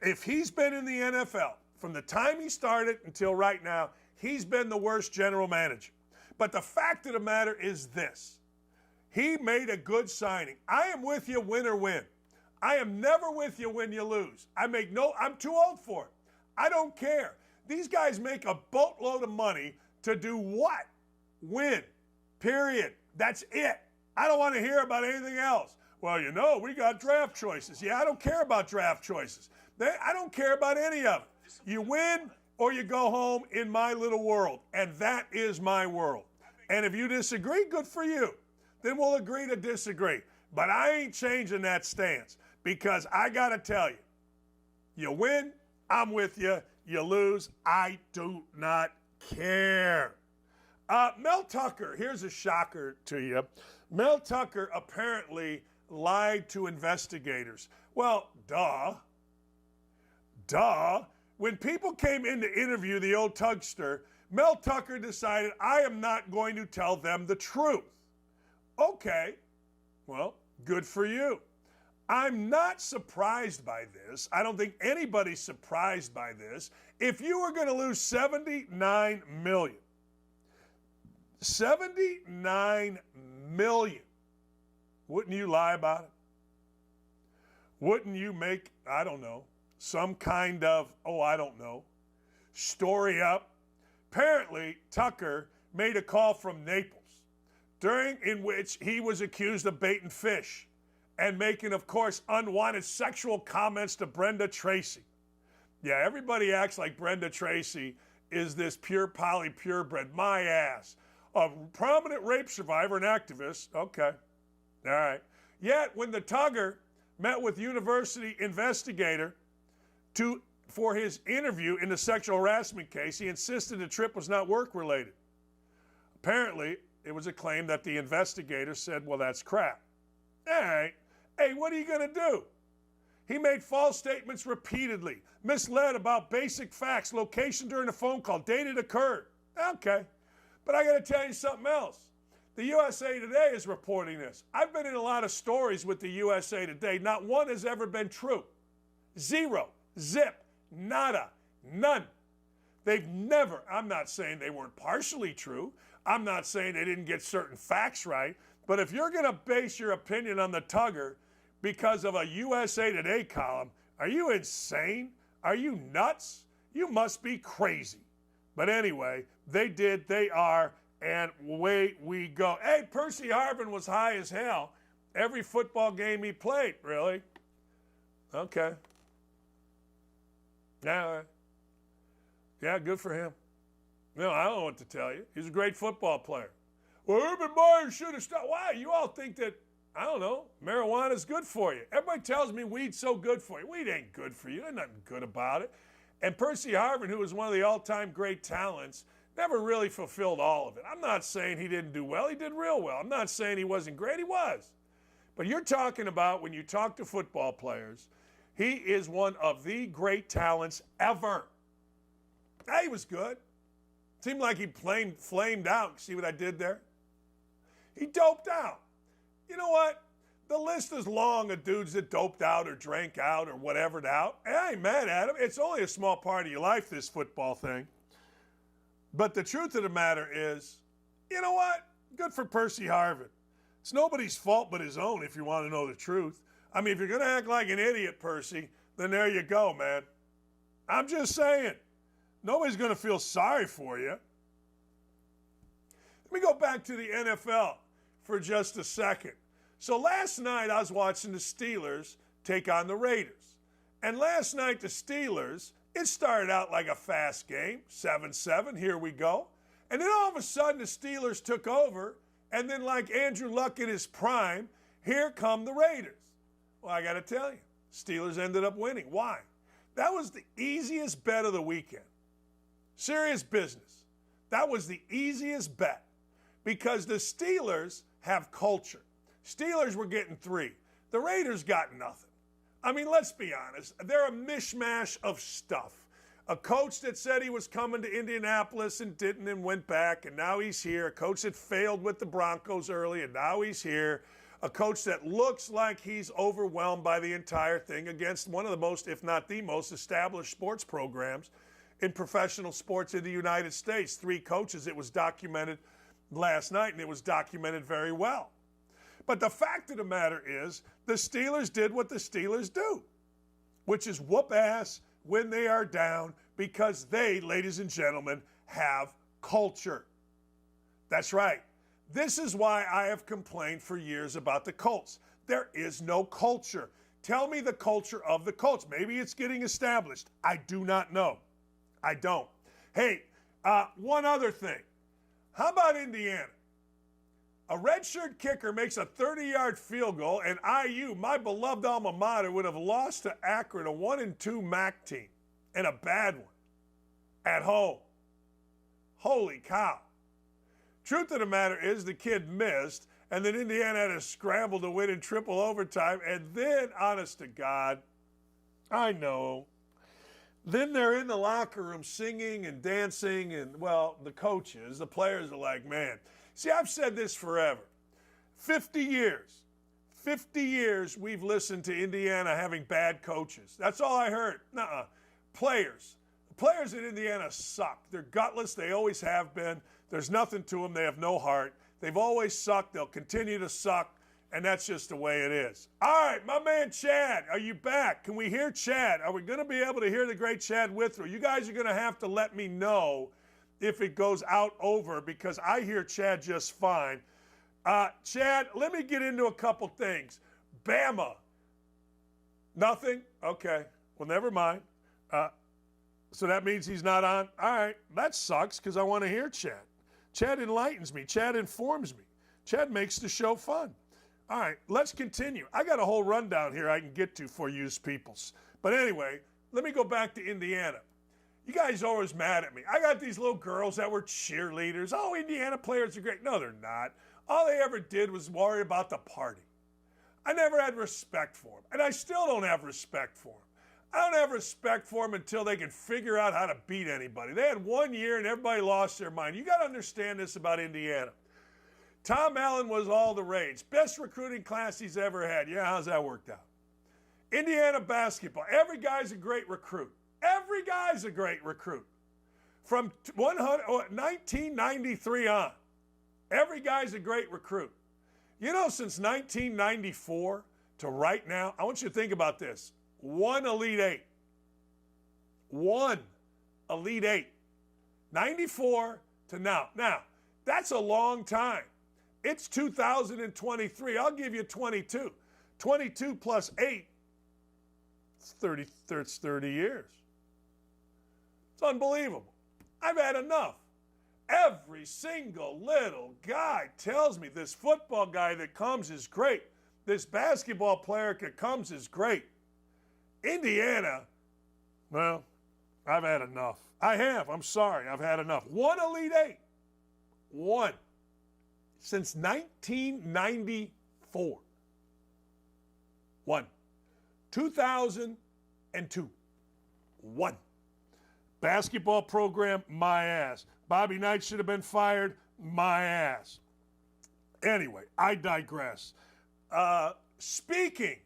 If he's been in the NFL from the time he started until right now, he's been the worst general manager. But the fact of the matter is this. He made a good signing. I am with you win or win. I am never with you when you lose. I'm too old for it. I don't care. These guys make a boatload of money to do what? Win. Period. That's it. I don't want to hear about anything else. Well, we got draft choices. Yeah, I don't care about draft choices. I don't care about any of it. You win or you go home in my little world, and that is my world. And if you disagree, good for you. Then we'll agree to disagree. But I ain't changing that stance because I got to tell you, you win, I'm with you. You lose, I do not care. Mel Tucker, here's a shocker to you. Mel Tucker apparently lied to investigators. Well, duh. When people came in to interview the old Tugster, Mel Tucker decided, I am not going to tell them the truth. Okay, well, good for you. I'm not surprised by this. I don't think anybody's surprised by this. If you were going to lose $79 million, $79 million, wouldn't you lie about it? Wouldn't you make, I don't know, some kind of, story up? Apparently, Tucker made a call from Naples, in which he was accused of baiting fish and making, of course, unwanted sexual comments to Brenda Tracy. Yeah, everybody acts like Brenda Tracy is this pure poly, purebred. My ass. A prominent rape survivor and activist. Okay. All right. Yet, when the Tugger met with university investigator for his interview in the sexual harassment case, he insisted the trip was not work-related. Apparently, it was a claim that the investigator said, well, that's crap. All right. Hey, what are you going to do? He made false statements repeatedly, misled about basic facts, location during the phone call, date it occurred. Okay. But I got to tell you something else. The USA Today is reporting this. I've been in a lot of stories with the USA Today. Not one has ever been true. Zero. Zip. Nada. None. They've never, I'm not saying they weren't partially true. I'm not saying they didn't get certain facts right. But if you're going to base your opinion on the Tugger because of a USA Today column, are you insane? Are you nuts? You must be crazy. But anyway, they did, they are, and away we go. Hey, Percy Harvin was high as hell every football game he played. Really? Okay. Yeah, good for him. No, I don't know what to tell you. He's a great football player. Well, Urban Meyer should have stopped. Why? You all think that, I don't know, marijuana's good for you. Everybody tells me weed's so good for you. Weed ain't good for you. There's nothing good about it. And Percy Harvin, who was one of the all-time great talents, never really fulfilled all of it. I'm not saying he didn't do well. He did real well. I'm not saying he wasn't great. He was. But you're talking about, when you talk to football players, he is one of the great talents ever. Yeah, he was good. Seemed like he flamed out. See what I did there? He doped out. You know what? The list is long of dudes that doped out or drank out or whatever out. I ain't mad at him. It's only a small part of your life, this football thing. But the truth of the matter is, you know what? Good for Percy Harvin. It's nobody's fault but his own, if you want to know the truth. I mean, if you're going to act like an idiot, Percy, then there you go, man. I'm just saying. Nobody's going to feel sorry for you. Let me go back to the NFL for just a second. So last night I was watching the Steelers take on the Raiders. And last night the Steelers, it started out like a fast game, 7-7, here we go. And then all of a sudden the Steelers took over, and then like Andrew Luck in his prime, here come the Raiders. Well, I got to tell you, Steelers ended up winning. Why? That was the easiest bet of the weekend. Serious business. That was the easiest bet because the Steelers have culture. Steelers were getting 3. The Raiders got nothing. I mean, let's be honest. They're a mishmash of stuff. A coach that said he was coming to Indianapolis and didn't and went back, and now he's here. A coach that failed with the Broncos early, and now he's here. A coach that looks like he's overwhelmed by the entire thing against one of the most, if not the most, established sports programs in professional sports in the United States. 3 coaches. It was documented last night, and it was documented very well. But the fact of the matter is, the Steelers did what the Steelers do, which is whoop ass when they are down because they, ladies and gentlemen, have culture. That's right. This is why I have complained for years about the Colts. There is no culture. Tell me the culture of the Colts. Maybe it's getting established. I do not know. I don't. Hey, one other thing. How about Indiana? A redshirt kicker makes a 30-yard field goal, and IU, my beloved alma mater, would have lost to Akron, a 1-2 MAC team, and a bad one, at home. Holy cow. Truth of the matter is the kid missed, and then Indiana had to scramble to win in triple overtime, and then, honest to God, I know, then they're in the locker room singing and dancing, and, well, the coaches, the players are like, man. See, I've said this forever. 50 years. 50 years we've listened to Indiana having bad coaches. That's all I heard. Nuh-uh. Players. The players in Indiana suck. They're gutless. They always have been. There's nothing to them. They have no heart. They've always sucked. They'll continue to suck, and that's just the way it is. All right, my man Chad, are you back? Can we hear Chad? Are we going to be able to hear the great Chad Withrow? You guys are going to have to let me know if it goes out over, because I hear Chad just fine. Chad, let me get into a couple things. Bama. Nothing? Okay. Well, never mind. So that means he's not on? All right. That sucks because I want to hear Chad. Chad enlightens me. Chad informs me. Chad makes the show fun. All right. Let's continue. I got a whole rundown here I can get to for you peoples. But anyway, let me go back to Indiana. You guys are always mad at me. I got these little girls that were cheerleaders. Oh, Indiana players are great. No, they're not. All they ever did was worry about the party. I never had respect for them, and I still don't have respect for them. I don't have respect for them until they can figure out how to beat anybody. They had 1 year, and everybody lost their mind. You got to understand this about Indiana. Tom Allen was all the rage. Best recruiting class he's ever had. Yeah, how's that worked out? Indiana basketball. Every guy's a great recruit. Every guy's a great recruit. From 1993 on. Every guy's a great recruit. You know, since 1994 to right now, I want you to think about this. One Elite Eight. One Elite Eight. 94 to now. Now, that's a long time. It's 2023. I'll give you 22. 22 plus 8, it's 30 years. It's unbelievable. I've had enough. Every single little guy tells me this football guy that comes is great. This basketball player that comes is great. Indiana, well, I've had enough. I have. I'm sorry. I've had enough. One Elite Eight. One. Since 1994. One. 2002. One. Basketball program, my ass. Bobby Knight should have been fired, my ass. Anyway, I digress. Speaking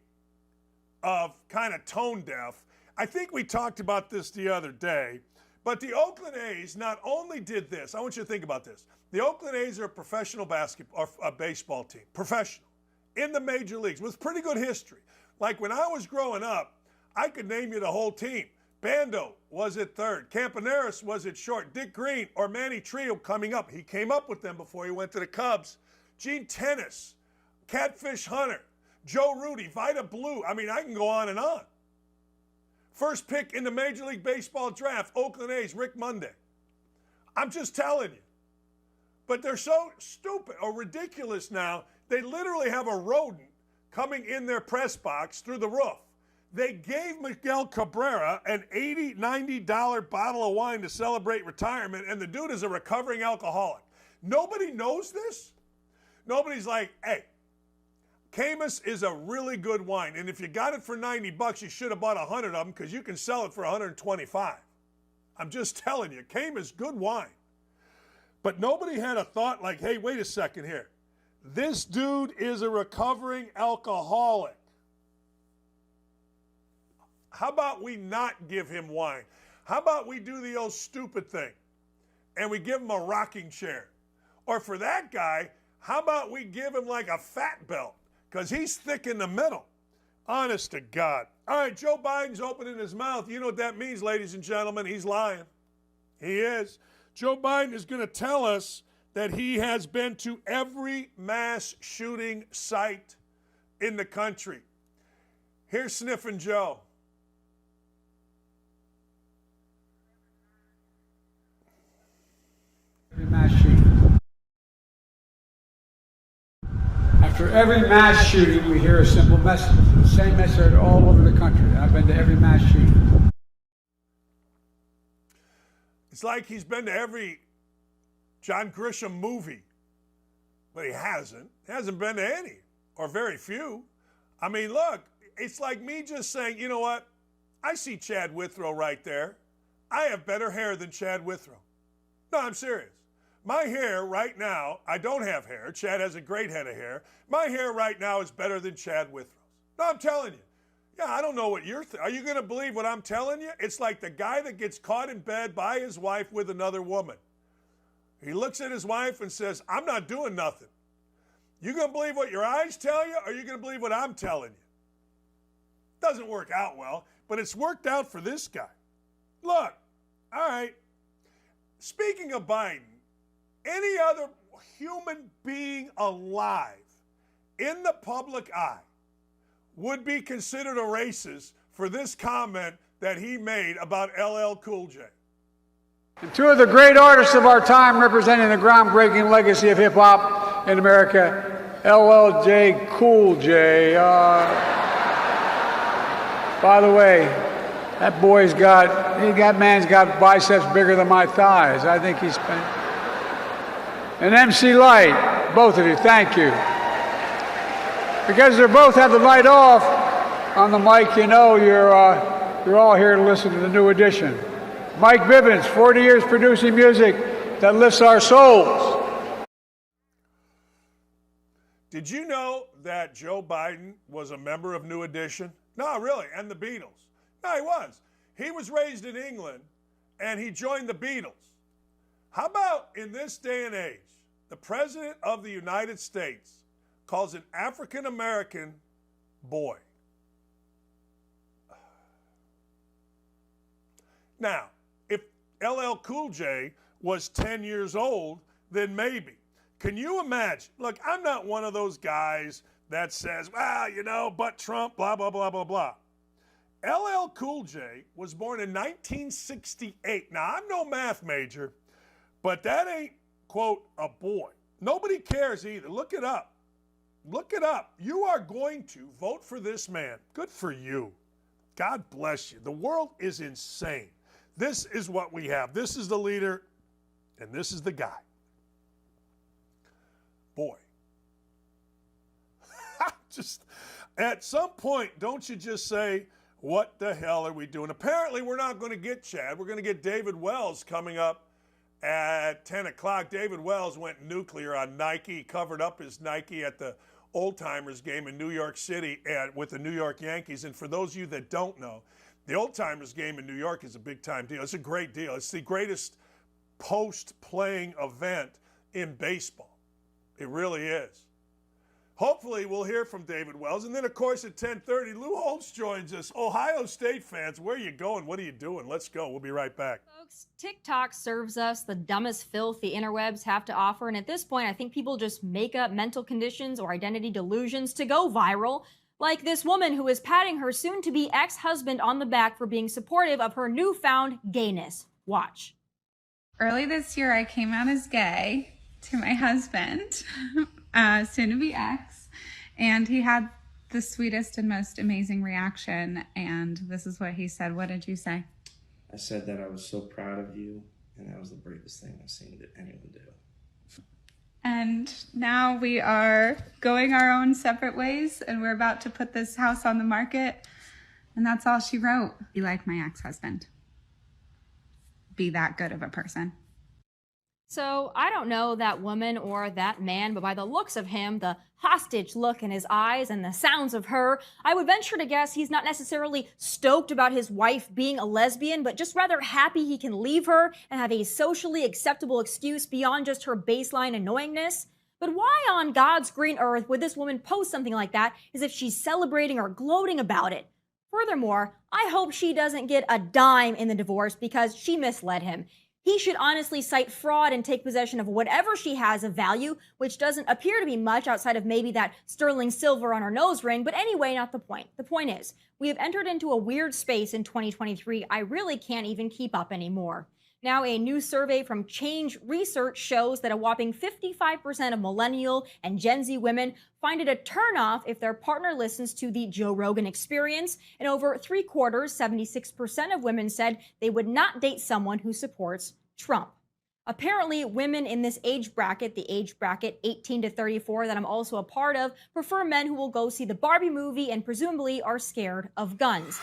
of kind of tone deaf, I think we talked about this the other day, but the Oakland A's not only did this, I want you to think about this. The Oakland A's are a professional basketball or a baseball team, professional, in the major leagues with pretty good history. Like when I was growing up, I could name you the whole team. Bando was at third. Campaneris was at short. Dick Green or Manny Trio coming up. He came up with them before he went to the Cubs. Gene Tennis, Catfish Hunter, Joe Rudy, Vida Blue. I mean, I can go on and on. First pick in the Major League Baseball draft, Oakland A's, Rick Monday. I'm just telling you. But they're so stupid or ridiculous now, they literally have a rodent coming in their press box through the roof. They gave Miguel Cabrera an $80, $90 bottle of wine to celebrate retirement, and the dude is a recovering alcoholic. Nobody knows this? Nobody's like, hey, Camus is a really good wine, and if you got it for $90, you should have bought 100 of them because you can sell it for 125. I'm just telling you, Camus, good wine. But nobody had a thought like, hey, wait a second here. This dude is a recovering alcoholic. How about we not give him wine? How about we do the old stupid thing and we give him a rocking chair? Or for that guy, how about we give him like a fat belt because he's thick in the middle? Honest to God. All right, Joe Biden's opening his mouth. You know what that means, ladies and gentlemen. He's lying. He is. Joe Biden is going to tell us that he has been to every mass shooting site in the country. Here's Sniffin' Joe. After every mass shooting, we hear a simple message. The same message all over the country. I've been to every mass shooting. It's like he's been to every John Grisham movie, but he hasn't. He hasn't been to any, or very few. I mean, look, it's like me just saying, you know what? I see Chad Withrow right there. I have better hair than Chad Withrow. No, I'm serious. My hair right now, I don't have hair. Chad has a great head of hair. My hair right now is better than Chad Withrow's. No, I'm telling you. Yeah, I don't know what you're are you going to believe what I'm telling you? It's like the guy that gets caught in bed by his wife with another woman. He looks at his wife and says, I'm not doing nothing. You going to believe what your eyes tell you, or are you going to believe what I'm telling you? Doesn't work out well, but it's worked out for this guy. Look, all right, speaking of Biden, any other human being alive in the public eye would be considered a racist for this comment that he made about LL Cool J. And two of the great artists of our time representing the groundbreaking legacy of hip-hop in America, LL Cool J. By the way, that man's got biceps bigger than my thighs. I think he's been. And MC Light, both of you, thank you. Because they both have the light off on the mic, you know you're all here to listen to the new edition. Mike Bivens, 40 years producing music that lifts our souls. Did you know that Joe Biden was a member of New Edition? No, really, and the Beatles. No, he was. He was raised in England, and he joined the Beatles. How about in this day and age, the President of the United States calls an African-American boy? Now, if LL Cool J was 10 years old, then maybe. Can you imagine? Look, I'm not one of those guys that says, well, you know, but Trump, blah, blah, blah, blah, blah. LL Cool J was born in 1968. Now, I'm no math major, but that ain't, quote, a boy. Nobody cares either. Look it up. Look it up. You are going to vote for this man. Good for you. God bless you. The world is insane. This is what we have. This is the leader, and this is the guy. Boy. Just at some point, don't you just say, what the hell are we doing? Apparently, we're not going to get Chad. We're going to get David Wells coming up at 10 o'clock. David Wells went nuclear on Nike. He covered up his Nike at the Old Timers game in New York City with the New York Yankees. And for those of you that don't know, the Old Timers game in New York is a big-time deal. It's a great deal. It's the greatest post-playing event in baseball. It really is. Hopefully, we'll hear from David Wells. And then, of course, at 10:30, Lou Holtz joins us. Ohio State fans, where are you going? What are you doing? Let's go. We'll be right back. Folks, TikTok serves us the dumbest filth the interwebs have to offer. And at this point, I think people just make up mental conditions or identity delusions to go viral. Like this woman who is patting her soon-to-be ex-husband on the back for being supportive of her newfound gayness. Watch. Early this year, I came out as gay to my husband, soon-to-be ex, and he had the sweetest and most amazing reaction, and this is what he said. What did you say? I said that I was so proud of you, and that was the bravest thing I've seen anyone do. And now we are going our own separate ways, and we're about to put this house on the market, and that's all she wrote. Be like my ex-husband. Be that good of a person. So I don't know that woman or that man, but by the looks of him, the hostage look in his eyes and the sounds of her, I would venture to guess he's not necessarily stoked about his wife being a lesbian, but just rather happy he can leave her and have a socially acceptable excuse beyond just her baseline annoyingness. But why on God's green earth would this woman post something like that as if she's celebrating or gloating about it? Furthermore, I hope she doesn't get a dime in the divorce because she misled him. He should honestly cite fraud and take possession of whatever she has of value, which doesn't appear to be much outside of maybe that sterling silver on her nose ring. But anyway, not the point. The point is, we have entered into a weird space in 2023. I really can't even keep up anymore. Now, a new survey from Change Research shows that a whopping 55% of millennial and Gen Z women find it a turnoff if their partner listens to the Joe Rogan Experience, and over 3/4, 76% of women said they would not date someone who supports Trump. Apparently, women in this age bracket, the age bracket 18 to 34 that I'm also a part of, prefer men who will go see the Barbie movie and presumably are scared of guns.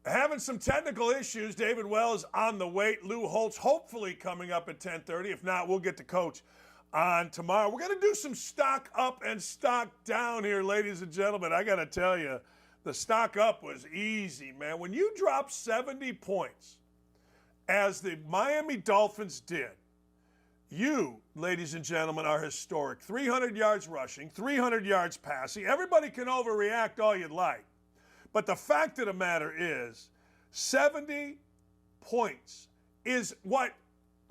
Having some technical issues. David Wells on the wait. Lou Holtz hopefully coming up at 10:30. If not, we'll get to Coach on tomorrow. We're going to do some stock up and stock down here, ladies and gentlemen. I got to tell you, the stock up was easy, man. When you drop 70 points, as the Miami Dolphins did, you, ladies and gentlemen, are historic. 300 yards rushing, 300 yards passing. Everybody can overreact all you'd like. But the fact of the matter is, 70 points is what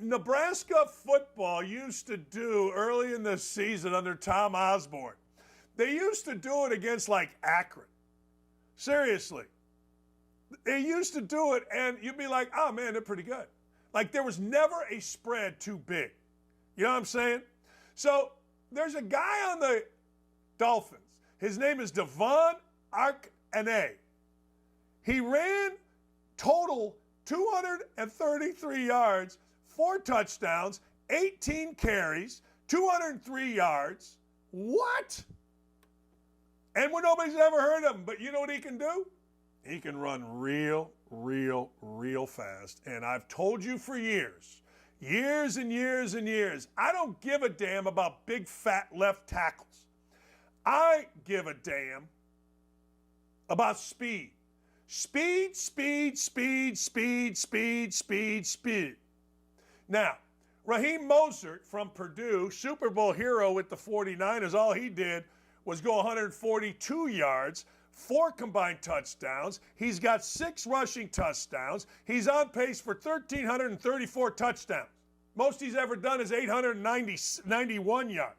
Nebraska football used to do early in the season under Tom Osborne. They used to do it against, like, Akron. Seriously. They used to do it, and you'd be like, oh, man, they're pretty good. Like, there was never a spread too big. You know what I'm saying? So there's a guy on the Dolphins. His name is Devon Ark-Ane. He ran total 233 yards, 4 touchdowns, 18 carries, 203 yards. What? And when nobody's ever heard of him. But you know what he can do? He can run real fast. And I've told you for years and years and years, I don't give a damn about big, fat left tackles. I give a damn about speed. Speed. Now, Raheem Mostert from Purdue, Super Bowl hero with the 49ers, all he did was go 142 yards, 4 combined touchdowns. He's got 6 rushing touchdowns. He's on pace for 1,334 touchdowns. Most he's ever done is 891 yards.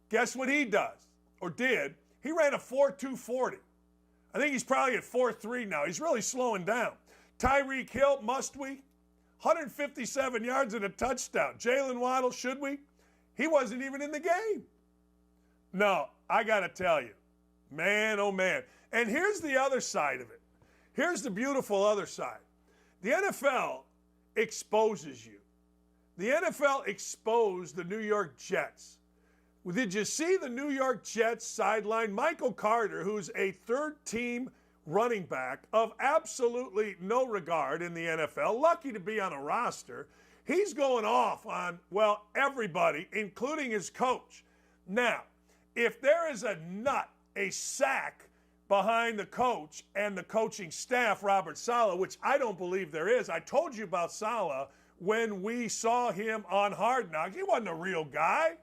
Guess what he does, or did? He ran a 4.240. I think he's probably at 4.3 now. He's really slowing down. Tyreek Hill, must we? 157 yards and a touchdown. Jalen Waddle, should we? He wasn't even in the game. No, I got to tell you, man, oh man. And here's the other side of it. Here's the beautiful other side. The NFL exposes you. The NFL exposed the New York Jets. Did you see the New York Jets sideline? Michael Carter, who's a third-team running back of absolutely no regard in the NFL, lucky to be on a roster, he's going off on, well, everybody, including his coach. Now, if there is a nut, a sack behind the coach and the coaching staff, Robert Saleh, which I don't believe there is. I told you about Saleh when we saw him on Hard Knocks. He wasn't a real guy.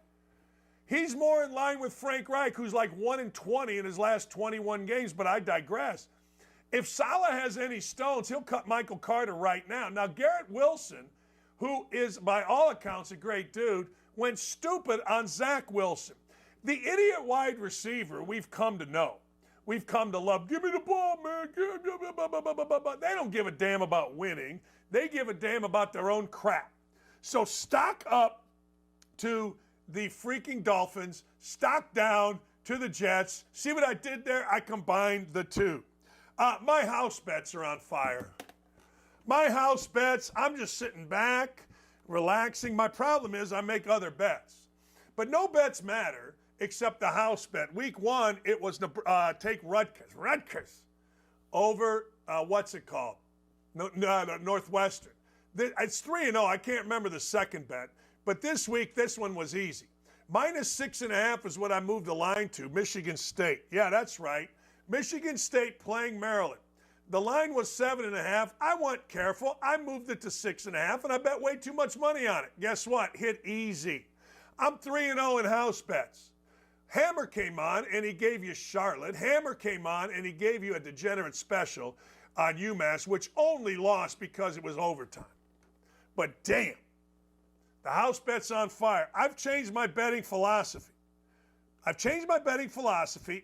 He's more in line with Frank Reich, who's like 1-20 in his last 21 games, but I digress. If Saleh has any stones, he'll cut Michael Carter right now. Now, Garrett Wilson, who is by all accounts a great dude, went stupid on Zach Wilson. The idiot wide receiver we've come to know. We've come to love. Give me the ball, man. They don't give a damn about winning. They give a damn about their own crap. So stock up to the freaking Dolphins. Stock down to the Jets. See what I did there? I combined the two. My house bets are on fire. My house bets, I'm just sitting back, relaxing. My problem is I make other bets. But no bets matter except the house bet. Week 1, it was take Rutgers over, what's it called? Northwestern. It's 3-0. I can't remember the second bet. But this week, this one was easy. -6.5 is what I moved the line to. Michigan State. Yeah, that's right. Michigan State playing Maryland. The line was 7.5. I went careful. I moved it to 6.5, and I bet way too much money on it. Guess what? Hit easy. I'm 3-0 in house bets. Hammer came on, and he gave you Charlotte. Hammer came on, and he gave you a degenerate special on UMass, which only lost because it was overtime. But damn. The house bet's on fire. I've changed my betting philosophy.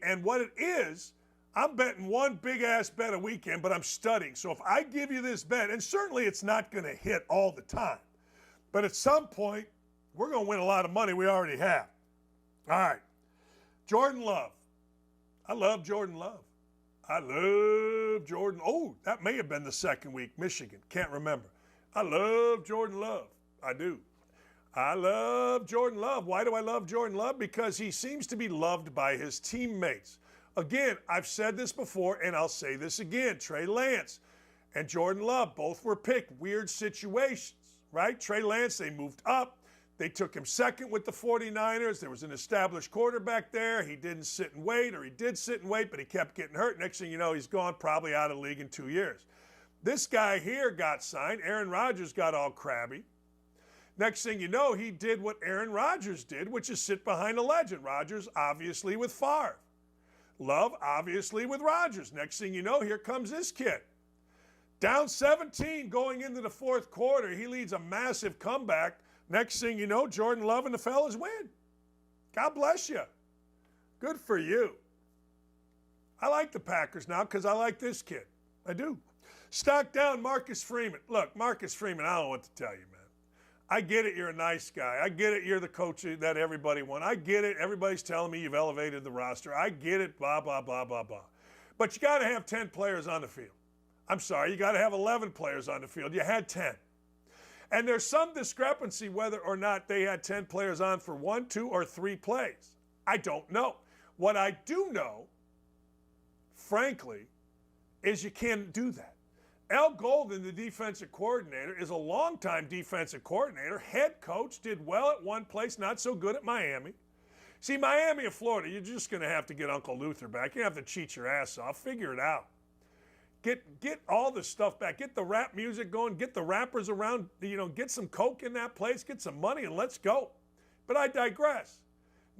And what it is, I'm betting one big-ass bet a weekend, but I'm studying. So if I give you this bet, and certainly it's not going to hit all the time, but at some point, we're going to win a lot of money we already have. All right. Jordan Love. I love Jordan Love. Oh, that may have been the second week. Michigan. Can't remember. I love Jordan Love. I do. I love Jordan Love. Why do I love Jordan Love? Because he seems to be loved by his teammates, Again, I've said this before, and I'll say this again. Trey Lance and Jordan Love both were picked. Weird situations, right? Trey Lance, they moved up. They took him second with the 49ers. There was an established quarterback there. He didn't sit and wait, or he did sit and wait, but he kept getting hurt. Next thing you know, he's gone, probably out of the league in 2 years. This guy here got signed. Aaron Rodgers got all crabby. Next thing you know, he did what Aaron Rodgers did, which is sit behind a legend. Rodgers, obviously, with Favre. Love, obviously, with Rodgers. Next thing you know, here comes this kid. Down 17 going into the fourth quarter. He leads a massive comeback. Next thing you know, Jordan Love and the fellas win. God bless you. Good for you. I like the Packers now because I like this kid. I do. Stock down Marcus Freeman. Look, Marcus Freeman, I don't know what to tell you, man. I get it, you're a nice guy. I get it, you're the coach that everybody wants. I get it, everybody's telling me you've elevated the roster. I get it, blah, blah, blah, blah, blah. But you got to have 10 players on the field. I'm sorry, you got to have 11 players on the field. You had 10. And there's some discrepancy whether or not they had 10 players on for 1, 2, or 3 plays. I don't know. What I do know, frankly, is you can't do that. Al Golden, the defensive coordinator, is a longtime defensive coordinator. Head coach, did well at one place, not so good at Miami. See, Miami and Florida, you're just going to have to get Uncle Luther back. You have to cheat your ass off. Figure it out. Get all the stuff back. Get the rap music going. Get the rappers around. Get some coke in that place. Get some money, and let's go. But I digress.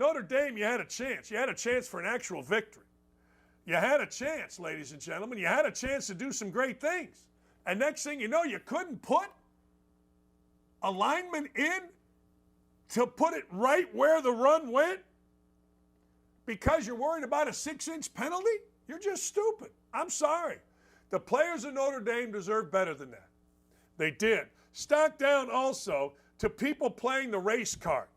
Notre Dame, you had a chance. You had a chance for an actual victory. You had a chance, ladies and gentlemen. You had a chance to do some great things. And next thing you know, you couldn't put a lineman in to put it right where the run went because you're worried about a 6-inch penalty? You're just stupid. I'm sorry. The players of Notre Dame deserve better than that. They did. Stock down also to people playing the race card.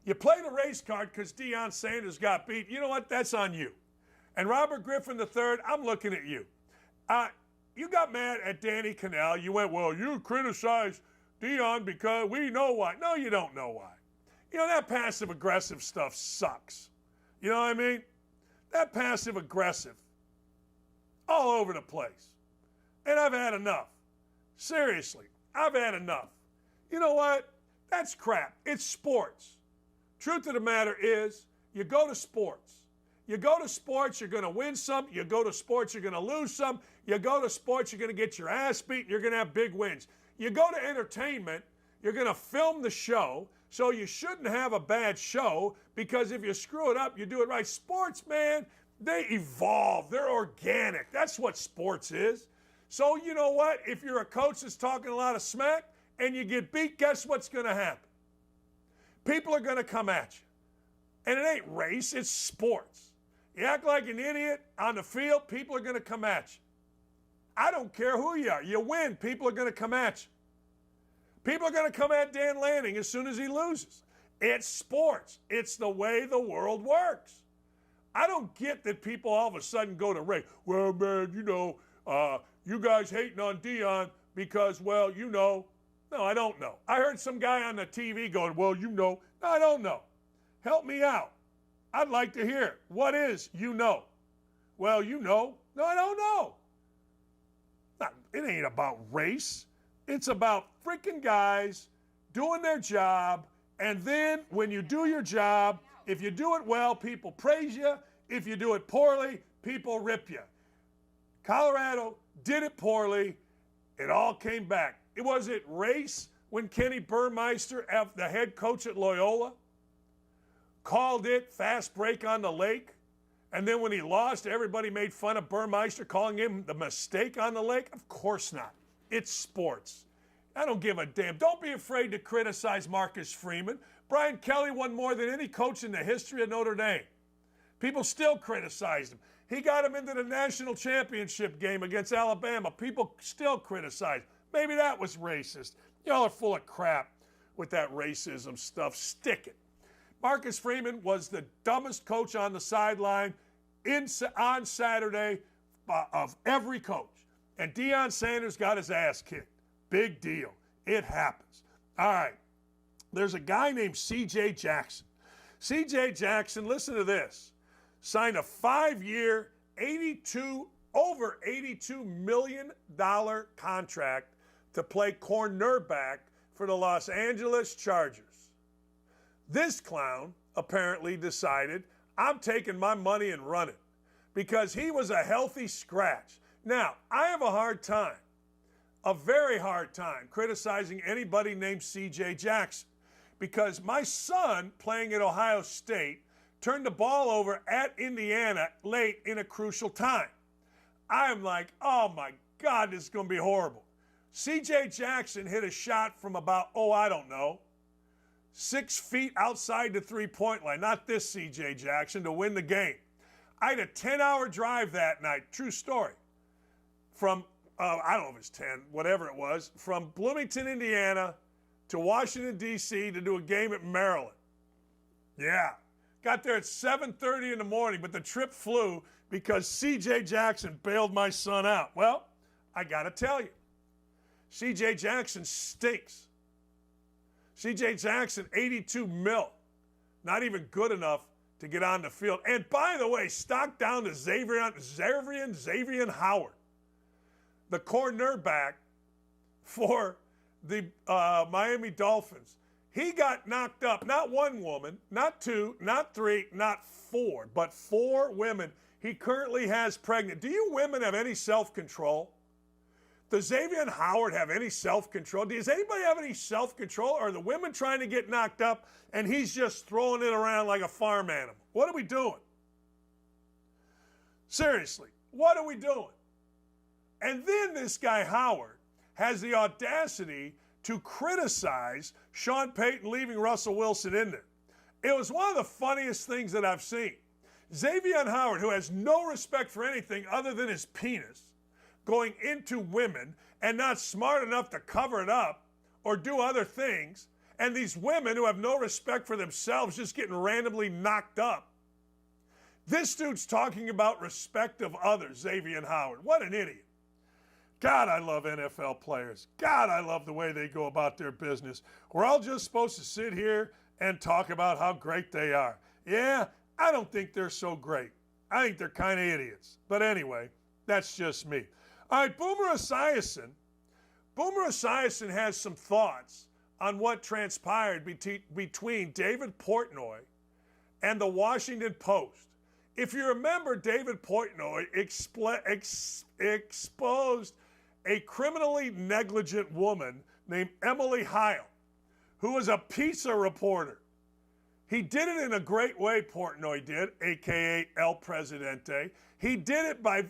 You play the race card because Deion Sanders got beat. You know what? That's on you. And Robert Griffin III, I'm looking at you. You got mad at Danny Cannell. You went, well, you criticized Deion because we know why. No, you don't know why. That passive-aggressive stuff sucks. You know what I mean? That passive-aggressive. All over the place. And I've had enough. Seriously, I've had enough. You know what? That's crap. It's sports. Truth of the matter is, you go to sports. You go to sports, you're going to win some. You go to sports, you're going to lose some. You go to sports, you're going to get your ass beat, and you're going to have big wins. You go to entertainment, you're going to film the show, so you shouldn't have a bad show because if you screw it up, you do it right. Sports, man, they evolve. They're organic. That's what sports is. So you know what? If you're a coach that's talking a lot of smack and you get beat, guess what's going to happen? People are going to come at you. And it ain't race, it's sports. You act like an idiot on the field, people are going to come at you. I don't care who you are. You win, people are going to come at you. People are going to come at Dan Lanning as soon as he loses. It's sports. It's the way the world works. I don't get that people all of a sudden go to Ray. Well, man, you guys hating on Deion because, well, you know. No, I don't know. I heard some guy on the TV going, well, you know. No, I don't know. Help me out. I'd like to hear. What is you know? Well, you know. No, I don't know. It ain't about race. It's about freaking guys doing their job. And then when you do your job, if you do it well, people praise you. If you do it poorly, people rip you. Colorado did it poorly. It all came back. Was it race when Kenny Burmeister, the head coach at Loyola, called it fast break on the lake? And then when he lost, everybody made fun of Burmeister, calling him the mistake on the lake? Of course not. It's sports. I don't give a damn. Don't be afraid to criticize Marcus Freeman. Brian Kelly won more than any coach in the history of Notre Dame. People still criticized him. He got him into the national championship game against Alabama. People still criticize him. Maybe that was racist. Y'all are full of crap with that racism stuff. Stick it. Marcus Freeman was the dumbest coach on the sideline on Saturday of every coach. And Deion Sanders got his ass kicked. Big deal. It happens. All right. There's a guy named C.J. Jackson. C.J. Jackson, listen to this. signed a 5-year, over $82 million contract to play cornerback for the Los Angeles Chargers. This clown apparently decided, I'm taking my money and running, because he was a healthy scratch. Now, I have a very hard time criticizing anybody named C.J. Jackson, because my son, playing at Ohio State, turned the ball over at Indiana late in a crucial time. I am like, oh my God, this is going to be horrible. C.J. Jackson hit a shot from about, 6 feet outside the three-point line. Not this C.J. Jackson, to win the game. I had a 10-hour drive that night, true story, from, I don't know if it's 10, whatever it was, from Bloomington, Indiana to Washington, D.C. to do a game at Maryland. Yeah. Got there at 7:30 in the morning, but the trip flew because C.J. Jackson bailed my son out. Well, I got to tell you, C.J. Jackson stinks. C.J. Jackson, 82 mil. Not even good enough to get on the field. And by the way, stock down to Xavier Howard, the cornerback for the Miami Dolphins. He got knocked up, not one woman, not two, not three, not four, but 4 women he currently has pregnant. Do you women have any self-control? Does Xavier Howard have any self-control? Does anybody have any self-control? Or are the women trying to get knocked up and he's just throwing it around like a farm animal? What are we doing? Seriously, what are we doing? And then this guy Howard has the audacity to criticize Sean Payton leaving Russell Wilson in there. It was one of the funniest things that I've seen. Xavier Howard, who has no respect for anything other than his penis, going into women and not smart enough to cover it up or do other things, and these women who have no respect for themselves just getting randomly knocked up. This dude's talking about respect of others, Xavier Howard. What an idiot. God, I love NFL players. God, I love the way they go about their business. We're all just supposed to sit here and talk about how great they are. Yeah, I don't think they're so great. I think they're kind of idiots. But anyway, that's just me. All right, Boomer Esiason. Boomer Esiason has some thoughts on what transpired between David Portnoy and the Washington Post. If you remember, David Portnoy exposed a criminally negligent woman named Emily Heil, who was a pizza reporter. He did it in a great way, Portnoy did, a.k.a. El Presidente. He did it by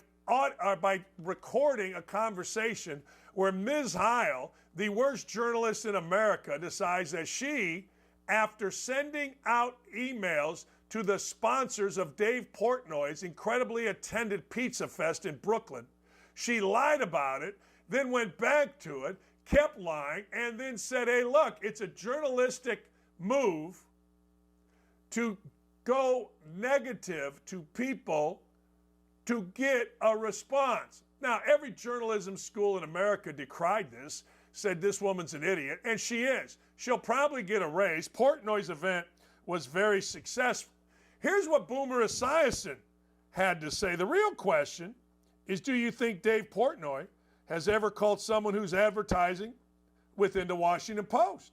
recording a conversation where Ms. Heil, the worst journalist in America, decides that she, after sending out emails to the sponsors of Dave Portnoy's incredibly attended Pizza Fest in Brooklyn, she lied about it, then went back to it, kept lying, and then said, hey, look, it's a journalistic move to go negative to people to get a response. Now, every journalism school in America decried this, said this woman's an idiot, and she is. She'll probably get a raise. Portnoy's event was very successful. Here's what Boomer Esiason had to say. The real question is, do you think Dave Portnoy has ever called someone who's advertising within the Washington Post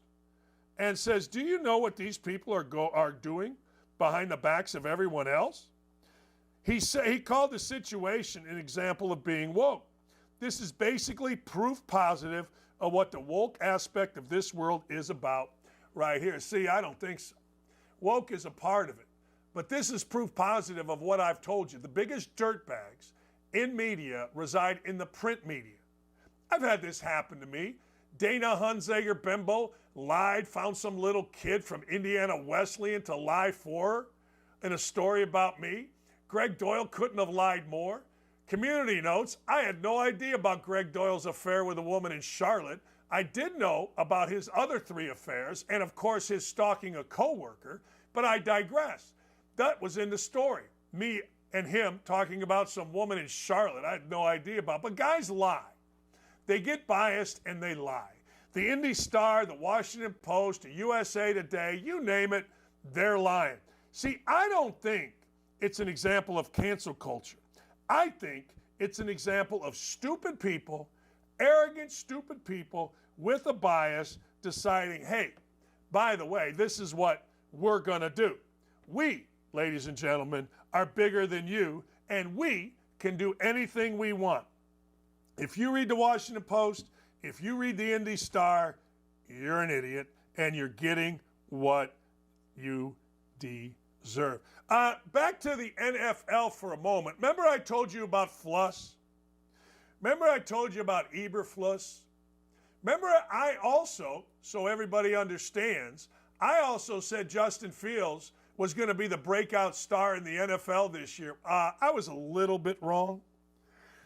and says, do you know what these people are doing behind the backs of everyone else? He called the situation an example of being woke. This is basically proof positive of what the woke aspect of this world is about right here. See, I don't think so. Woke is a part of it. But this is proof positive of what I've told you. The biggest dirtbags in media reside in the print media. I've had this happen to me. Dana Hunsager Bembo lied, found some little kid from Indiana Wesleyan to lie for her in a story about me. Greg Doyle couldn't have lied more. Community notes, I had no idea about Greg Doyle's affair with a woman in Charlotte. I did know about his other 3 affairs and, of course, his stalking a coworker, but I digress. That was in the story. Me and him talking about some woman in Charlotte I had no idea about. But guys lie. They get biased and they lie. The Indy Star, the Washington Post, the USA Today, you name it, they're lying. See, I don't think it's an example of cancel culture. I think it's an example of stupid people, arrogant, stupid people with a bias deciding, hey, by the way, this is what we're going to do. We, ladies and gentlemen, are bigger than you, and we can do anything we want. If you read the Washington Post, if you read the Indy Star, you're an idiot, and you're getting what you deserve. Back to the NFL for a moment. Remember I told you about Fluss? Remember I told you about Eberfluss? Remember I also, so everybody understands, I also said Justin Fields was going to be the breakout star in the NFL this year. I was a little bit wrong.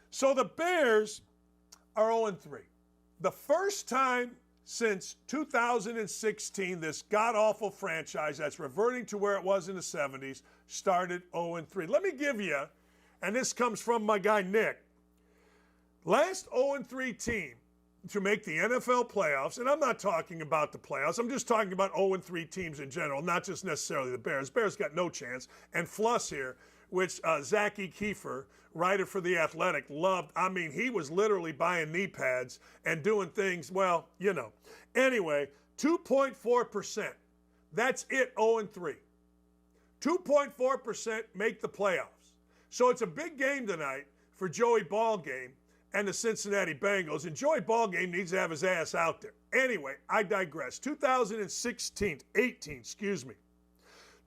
So the Bears are 0-3. The first time since 2016, this god-awful franchise that's reverting to where it was in the 70s started 0-3. Let me give you, and this comes from my guy Nick, last 0-3 team to make the NFL playoffs, and I'm not talking about the playoffs, I'm just talking about 0-3 teams in general, not just necessarily the Bears. Bears got no chance. And Fluss here, which Zachy Kiefer, writer for The Athletic, loved. I mean, he was literally buying knee pads and doing things, well, you know. Anyway, 2.4%. That's it, 0-3. 2.4% make the playoffs. So it's a big game tonight for Joey Ballgame and the Cincinnati Bengals, and Joey Ballgame needs to have his ass out there. Anyway, I digress. 2018,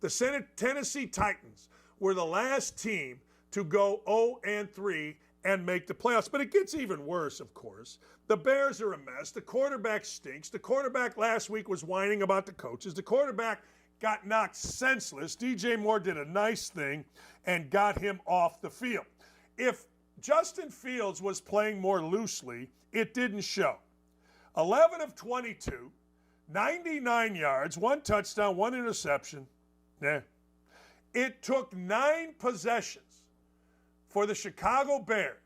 the Tennessee Titans were the last team to go 0-3 and make the playoffs. But it gets even worse, of course. The Bears are a mess. The quarterback stinks. The quarterback last week was whining about the coaches. The quarterback got knocked senseless. DJ Moore did a nice thing and got him off the field. If Justin Fields was playing more loosely, it didn't show. 11 of 22, 99 yards, 1 touchdown, 1 interception. It took 9 possessions for the Chicago Bears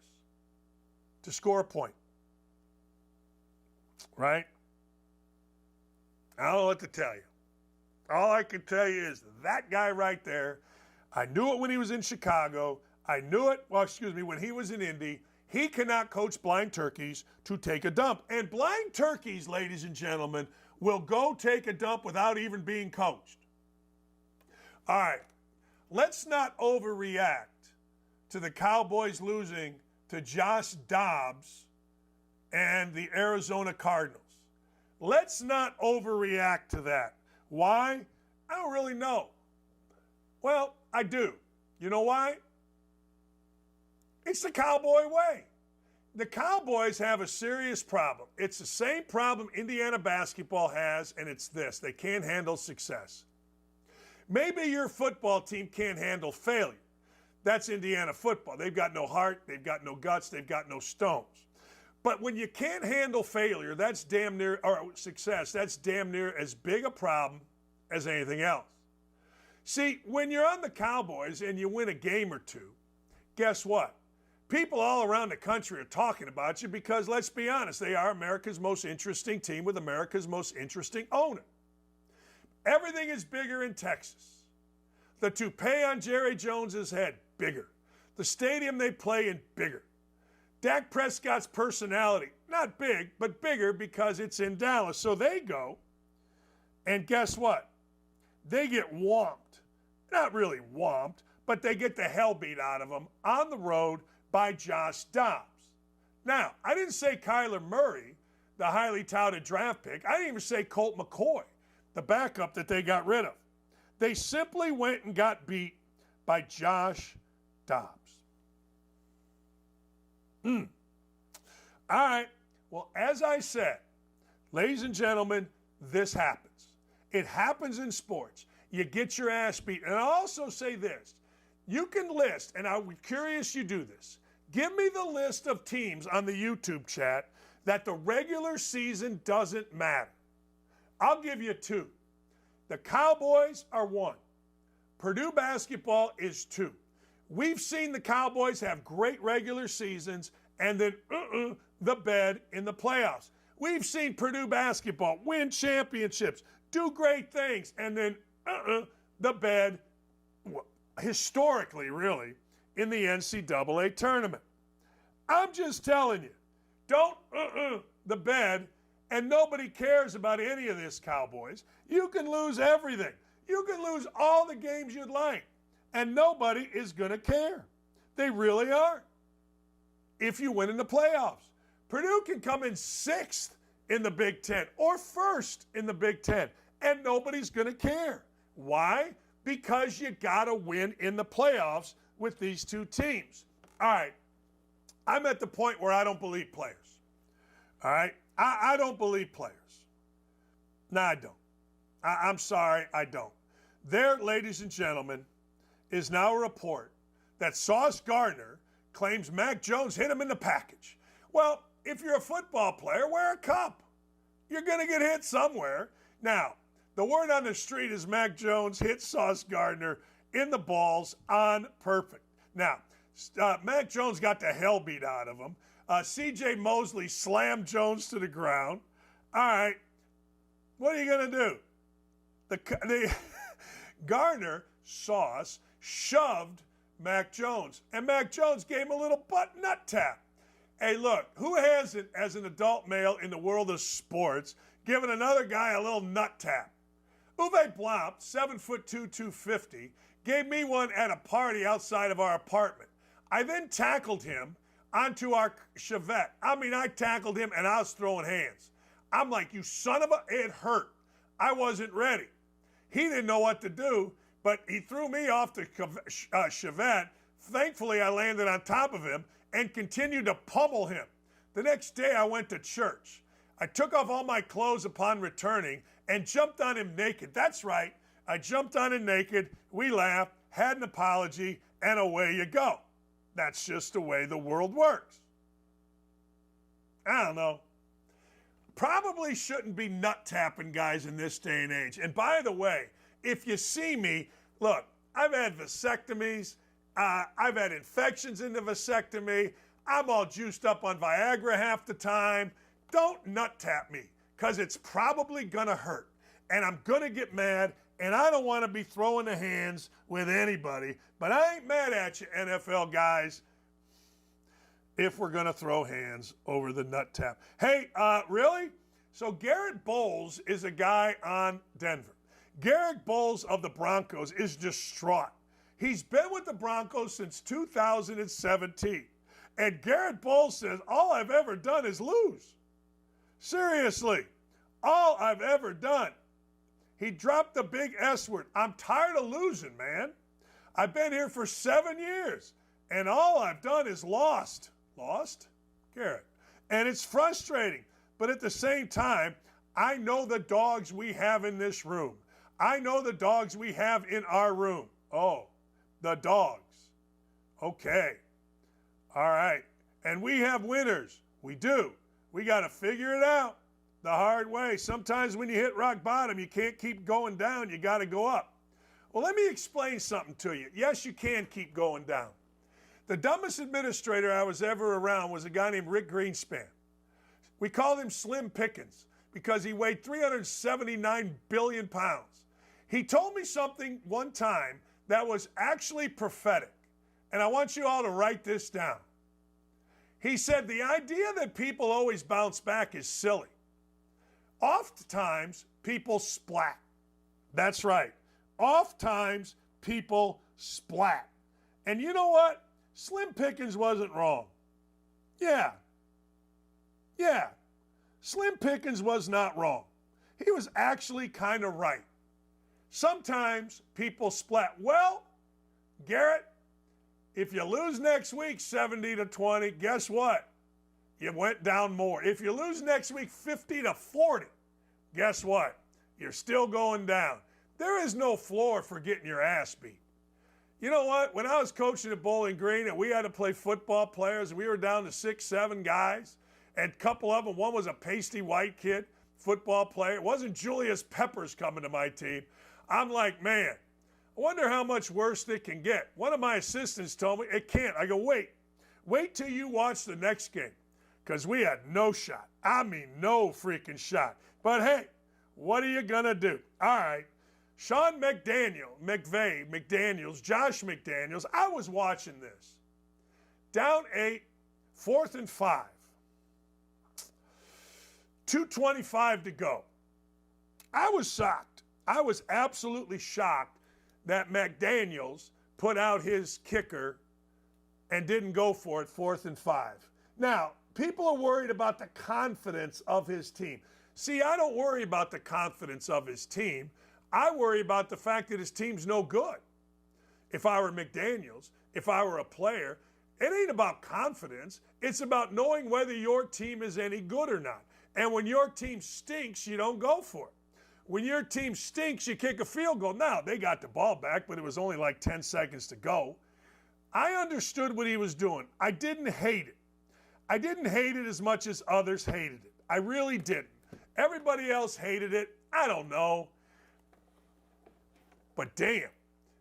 to score a point. Right? I don't know what to tell you. All I can tell you is that guy right there, I knew it when he was in Chicago. I knew it, when he was in Indy. He cannot coach blind turkeys to take a dump. And blind turkeys, ladies and gentlemen, will go take a dump without even being coached. All right, let's not overreact to the Cowboys losing to Josh Dobbs and the Arizona Cardinals. Let's not overreact to that. Why? I don't really know. Well, I do. You know why? It's the Cowboy way. The Cowboys have a serious problem. It's the same problem Indiana basketball has, and it's this. They can't handle success. Maybe your football team can't handle failure. That's Indiana football. They've got no heart, they've got no guts, they've got no stones. But when you can't handle failure, that's damn near, or success, that's damn near as big a problem as anything else. See, when you're on the Cowboys and you win a game or two, guess what? People all around the country are talking about you because, let's be honest, they are America's most interesting team with America's most interesting owner. Everything is bigger in Texas. The toupee on Jerry Jones's head, bigger. The stadium they play in, bigger. Dak Prescott's personality, not big, but bigger because it's in Dallas. So they go, and guess what? They get whomped. Not really whomped, but they get the hell beat out of them on the road by Josh Dobbs. Now, I didn't say Kyler Murray, the highly touted draft pick. I didn't even say Colt McCoy, the backup that they got rid of. They simply went and got beat by Josh Dobbs. All right. Well, as I said, ladies and gentlemen, this happens. It happens in sports. You get your ass beat. And I'll also say this. You can list, and I'm curious you do this. Give me the list of teams on the YouTube chat that the regular season doesn't matter. I'll give you 2. The Cowboys are 1. Purdue basketball is 2. We've seen the Cowboys have great regular seasons and then the bed in the playoffs. We've seen Purdue basketball win championships, do great things, and then the bed. historically, really, in the NCAA tournament. I'm just telling you, don't the bed, and nobody cares about any of this, Cowboys. You can lose everything. You can lose all the games you'd like, and nobody is going to care. They really are. If you win in the playoffs, Purdue can come in 6th in the Big Ten or 1st in the Big Ten, and nobody's going to care. Why? Because you got to win in the playoffs with these two teams. All right, I'm at the point where I don't believe players. All right, I don't believe players. No, I don't. I'm sorry, I don't. There, ladies and gentlemen, is now a report that Sauce Gardner claims Mac Jones hit him in the package. Well, if you're a football player, wear a cup. You're going to get hit somewhere. Now, the word on the street is Mac Jones hit Sauce Gardner in the balls on purpose. Now, Mac Jones got the hell beat out of him. C.J. Mosley slammed Jones to the ground. All right, what are you going to do? The Gardner, Sauce, shoved Mac Jones, and Mac Jones gave him a little butt nut tap. Hey, look, who hasn't, as an adult male in the world of sports, given another guy a little nut tap? Uwe Blount, 7'2", 250, gave me one at a party outside of our apartment. I then tackled him onto our Chevette. I tackled him and I was throwing hands. I'm like, you son of a, it hurt. I wasn't ready. He didn't know what to do, but he threw me off the Chevette. Thankfully, I landed on top of him and continued to pummel him. The next day, I went to church. I took off all my clothes upon returning and jumped on him naked. That's right. I jumped on him naked. We laughed, had an apology, and away you go. That's just the way the world works. I don't know. Probably shouldn't be nut tapping guys in this day and age. And by the way, if you see me, look, I've had vasectomies. I've had infections in the vasectomy. I'm all juiced up on Viagra half the time. Don't nut tap me, because it's probably going to hurt. And I'm going to get mad, and I don't want to be throwing the hands with anybody. But I ain't mad at you, NFL guys, if we're going to throw hands over the nut tap. Hey, really? So Garrett Bowles is a guy on Denver. Garrett Bowles of the Broncos is distraught. He's been with the Broncos since 2017. And Garrett Bowles says, all I've ever done is lose. Seriously, all I've ever done. He dropped the big S word. I'm tired of losing, man. I've been here for 7 years, and all I've done is lost. Lost? Garrett. And it's frustrating. But at the same time, I know the dogs we have in this room. I know the dogs we have in our room. Oh, the dogs. Okay. All right. And we have winners. We do. We got to figure it out the hard way. Sometimes when you hit rock bottom, you can't keep going down. You got to go up. Well, let me explain something to you. Yes, you can keep going down. The dumbest administrator I was ever around was a guy named Rick Greenspan. We called him Slim Pickens because he weighed 379 billion pounds. He told me something one time that was actually prophetic, and I want you all to write this down. He said, the idea that people always bounce back is silly. Oftentimes, people splat. That's right. Oftentimes, people splat. And you know what? Slim Pickens wasn't wrong. Yeah. Slim Pickens was not wrong. He was actually kind of right. Sometimes people splat. Well, Garrett, if you lose next week 70-20, guess what? You went down more. If you lose next week 50-40, guess what? You're still going down. There is no floor for getting your ass beat. You know what? When I was coaching at Bowling Green and we had to play football players, we were down to 6-7 guys, and a couple of them, one was a pasty white kid, football player. It wasn't Julius Peppers coming to my team. I'm like, man, I wonder how much worse it can get. One of my assistants told me it can't. I go, wait till you watch the next game, because we had no shot. I mean, no freaking shot. But hey, what are you going to do? All right. Sean McDaniels, Josh McDaniels, I was watching this. Down 8, 4th and 5. 2:25 to go. I was shocked. I was absolutely shocked that McDaniels put out his kicker and didn't go for it 4th and 5. Now, people are worried about the confidence of his team. See, I don't worry about the confidence of his team. I worry about the fact that his team's no good. If I were McDaniels, if I were a player, it ain't about confidence. It's about knowing whether your team is any good or not. And when your team stinks, you don't go for it. When your team stinks, you kick a field goal. Now, they got the ball back, but it was only like 10 seconds to go. I understood what he was doing. I didn't hate it. I didn't hate it as much as others hated it. I really didn't. Everybody else hated it. I don't know. But damn,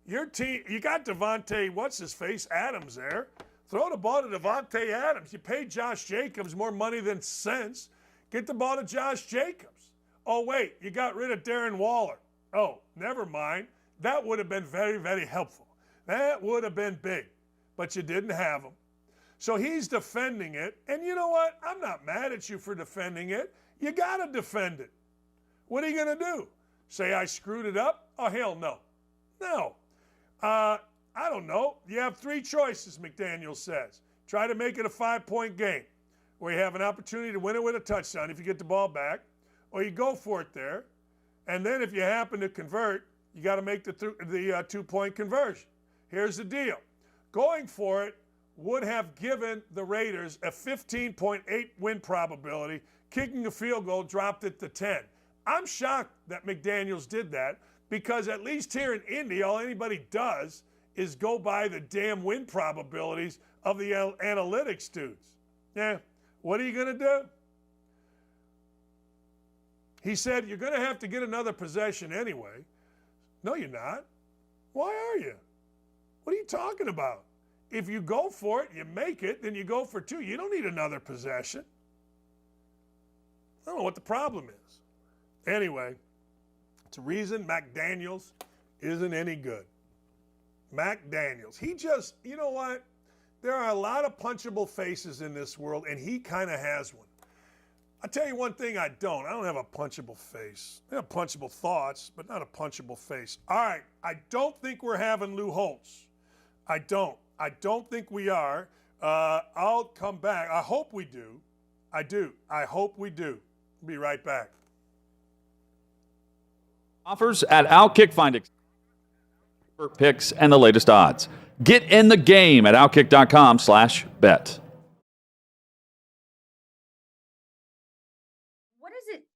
your team, you got Devontae, what's-his-face, Adams there. Throw the ball to Devontae Adams. You paid Josh Jacobs more money than sense. Get the ball to Josh Jacobs. Oh, wait, you got rid of Darren Waller. Oh, never mind. That would have been very, very helpful. That would have been big. But you didn't have him. So he's defending it. And you know what? I'm not mad at you for defending it. You got to defend it. What are you going to do? Say I screwed it up? Oh, hell no. No. I don't know. You have 3 choices, McDaniel says. Try to make it a 5-point game where you have an opportunity to win it with a touchdown if you get the ball back, or you go for it there. And then if you happen to convert, you got to make the 2-point conversion. Here's the deal. Going for it would have given the Raiders a 15.8 win probability. Kicking a field goal dropped it to 10. I'm shocked that McDaniels did that because at least here in Indy, all anybody does is go by the damn win probabilities of the analytics dudes. Yeah, what are you going to do? He said, you're going to have to get another possession anyway. No, you're not. Why are you? What are you talking about? If you go for it, you make it, then you go for 2. You don't need another possession. I don't know what the problem is. Anyway, it's a reason McDaniels isn't any good. McDaniels. He just, you know what? There are a lot of punchable faces in this world, and he kind of has one. I'll tell you one thing I don't have a punchable face. I have punchable thoughts, but not a punchable face. All right, I don't think we're having Lou Holtz. I don't think we are. I'll come back. I hope we do. I do. I hope we do. Be right back. Offers at OutKick. Find expert picks and the latest odds. Get in the game at OutKick.com/bet.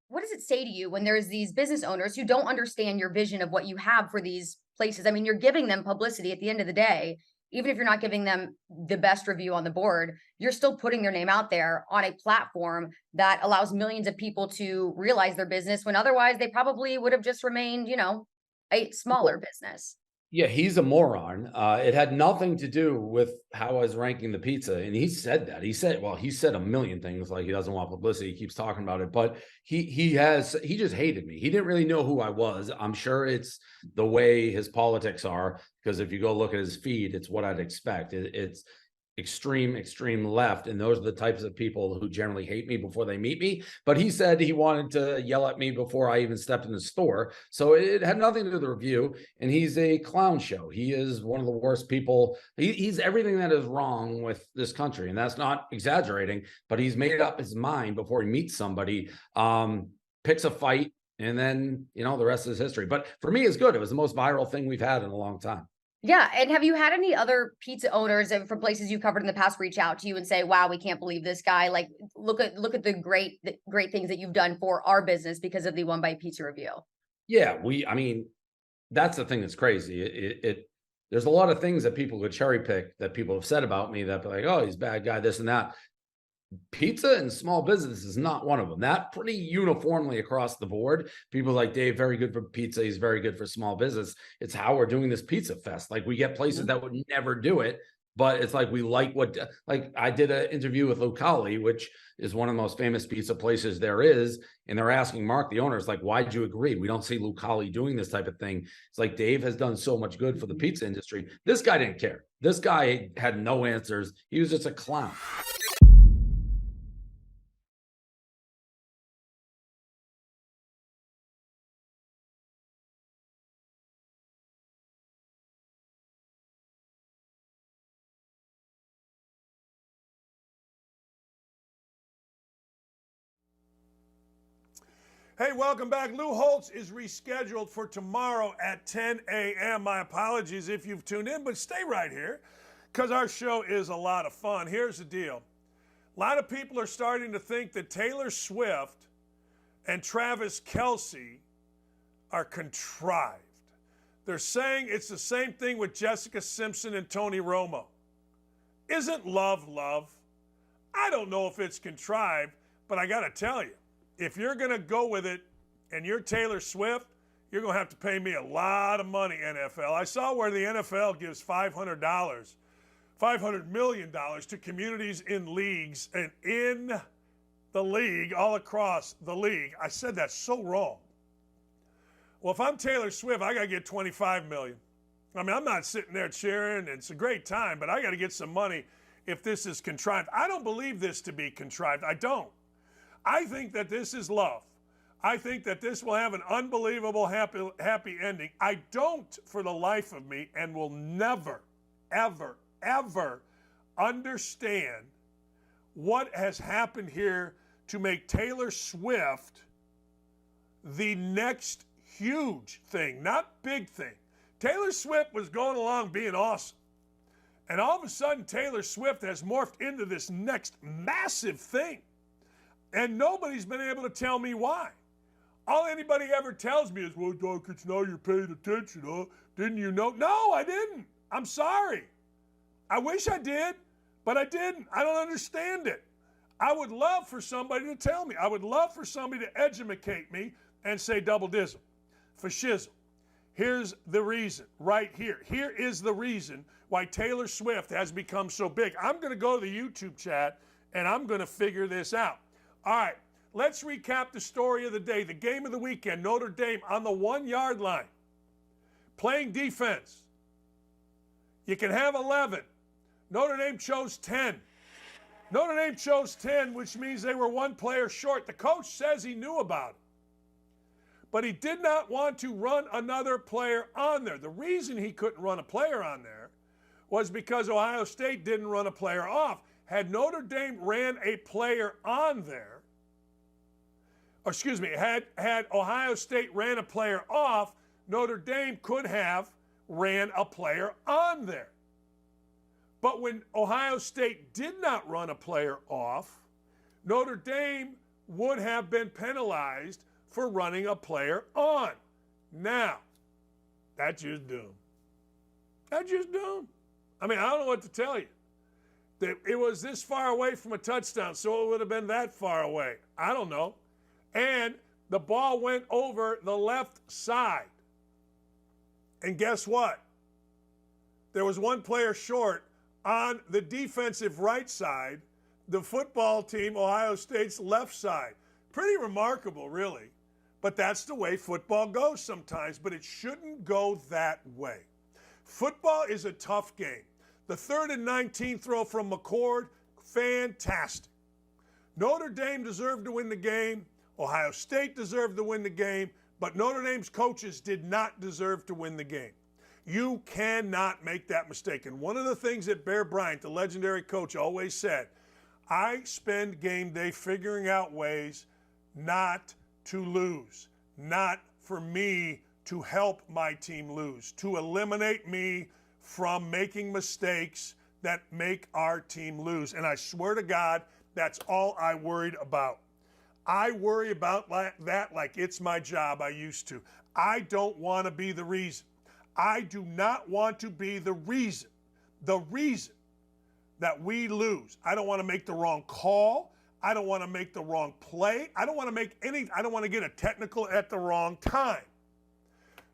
What does it say to you when there's these business owners who don't understand your vision of what you have for these places? I mean, you're giving them publicity at the end of the day. Even if you're not giving them the best review on the board, you're still putting their name out there on a platform that allows millions of people to realize their business when otherwise they probably would have just remained, a smaller business. Yeah, he's a moron. It had nothing to do with how I was ranking the pizza. And he said that. He said a million things, like he doesn't want publicity. He keeps talking about it. But he just hated me. He didn't really know who I was. I'm sure it's the way his politics are, because if you go look at his feed, it's what I'd expect. It's extreme left, and those are the types of people who generally hate me before they meet me. But he said he wanted to yell at me before I even stepped in the store, so it had nothing to do with the review. And he's a clown show. He is one of the worst people. He's everything that is wrong with this country, and that's not exaggerating. But he's made up his mind before he meets somebody, picks a fight, and then the rest is history. But for me, it's good. It was the most viral thing we've had in a long time. Yeah. And have you had any other pizza owners from places you covered in the past reach out to you and say, wow, we can't believe this guy? Like, look at the great things that you've done for our business because of the One Bite Pizza review. Yeah. That's the thing that's crazy. There's a lot of things that people could cherry pick that people have said about me that be like, oh, he's a bad guy, this and that. Pizza and small business is not one of them. That pretty uniformly across the board. People like Dave, very good for pizza. He's very good for small business. It's how we're doing this pizza fest. Like, we get places that would never do it, But it's like we like what, like I did an interview with Lucali, which is one of the most famous pizza places there is. And they're asking Mark, the owner, is like, why'd you agree? We don't see Lucali doing this type of thing. It's like Dave has done so much good for the pizza industry. This guy didn't care. This guy had no answers. He was just a clown. Hey, welcome back. Lou Holtz is rescheduled for tomorrow at 10 a.m. My apologies if you've tuned in, but stay right here because our show is a lot of fun. Here's the deal. A lot of people are starting to think that Taylor Swift and Travis Kelce are contrived. They're saying it's the same thing with Jessica Simpson and Tony Romo. Isn't love love? I don't know if it's contrived, but I got to tell you, if you're going to go with it and you're Taylor Swift, you're going to have to pay me a lot of money, NFL. I saw where the NFL gives $500 million to communities in leagues and in the league, all across the league. I said that's so wrong. Well, if I'm Taylor Swift, I got to get $25 million. I mean, I'm not sitting there cheering. It's a great time, but I got to get some money if this is contrived. I don't believe this to be contrived. I don't. I think that this is love. I think that this will have an unbelievable happy ending. I don't, for the life of me, and will never, ever, ever understand what has happened here to make Taylor Swift the next huge thing, not big thing. Taylor Swift was going along being awesome. And all of a sudden, Taylor Swift has morphed into this next massive thing. And nobody's been able to tell me why. All anybody ever tells me is, well, Dakich, now you're paying attention, huh? Didn't you know? No, I didn't. I'm sorry. I wish I did, but I didn't. I don't understand it. I would love for somebody to tell me. I would love for somebody to educate me and say double dizzle, fascism. Here's the reason right here. Here is the reason why Taylor Swift has become so big. I'm going to go to the YouTube chat, and I'm going to figure this out. All right, let's recap the story of the day, the game of the weekend. Notre Dame on the 1-yard line, playing defense. You can have 11. Notre Dame chose 10. Notre Dame chose 10, which means they were one player short. The coach says he knew about it, but he did not want to run another player on there. The reason he couldn't run a player on there was because Ohio State didn't run a player off. Had Notre Dame ran a player on there, or excuse me, had Ohio State ran a player off, Notre Dame could have ran a player on there. But when Ohio State did not run a player off, Notre Dame would have been penalized for running a player on. Now, that's just dumb. That's just dumb. I mean, I don't know what to tell you. It was this far away from a touchdown, so it would have been that far away. I don't know. And the ball went over the left side. And guess what? There was one player short on the defensive right side, the football team, Ohio State's left side. Pretty remarkable, really. But that's the way football goes sometimes, but it shouldn't go that way. Football is a tough game. The 3rd and 19 throw from McCord, fantastic. Notre Dame deserved to win the game. Ohio State deserved to win the game, but Notre Dame's coaches did not deserve to win the game. You cannot make that mistake. And one of the things that Bear Bryant, the legendary coach, always said, I spend game day figuring out ways not to lose, not for me to help my team lose, to eliminate me from making mistakes that make our team lose. And I swear to God, that's all I worried about. I worry about that like it's my job. I used to. I don't want to be the reason. I do not want to be the reason that we lose. I don't want to make the wrong call. I don't want to make the wrong play. I don't want to get a technical at the wrong time.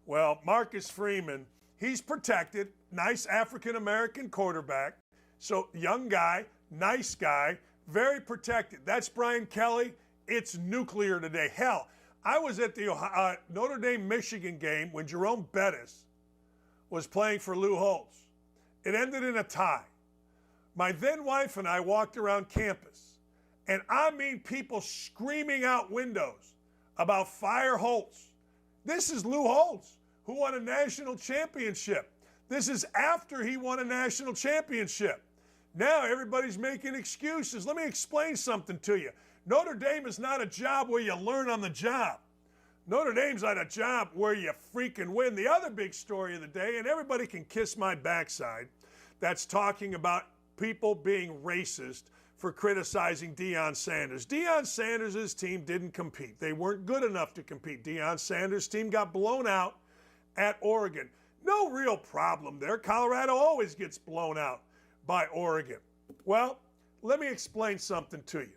Well, Marcus Freeman, he's protected. Nice African-American quarterback. So young guy, nice guy, very protected. That's Brian Kelly. It's nuclear today. Hell, I was at the Notre Dame-Michigan game when Jerome Bettis was playing for Lou Holtz. It ended in a tie. My then wife and I walked around campus, and I mean people screaming out windows about fire Holtz. This is Lou Holtz, who won a national championship. This is after he won a national championship. Now everybody's making excuses. Let me explain something to you. Notre Dame is not a job where you learn on the job. Notre Dame's not a job where you freaking win. The other big story of the day, and everybody can kiss my backside, that's talking about people being racist for criticizing Deion Sanders. Deion Sanders' team didn't compete. They weren't good enough to compete. Deion Sanders' team got blown out at Oregon. No real problem there. Colorado always gets blown out by Oregon. Well, let me explain something to you.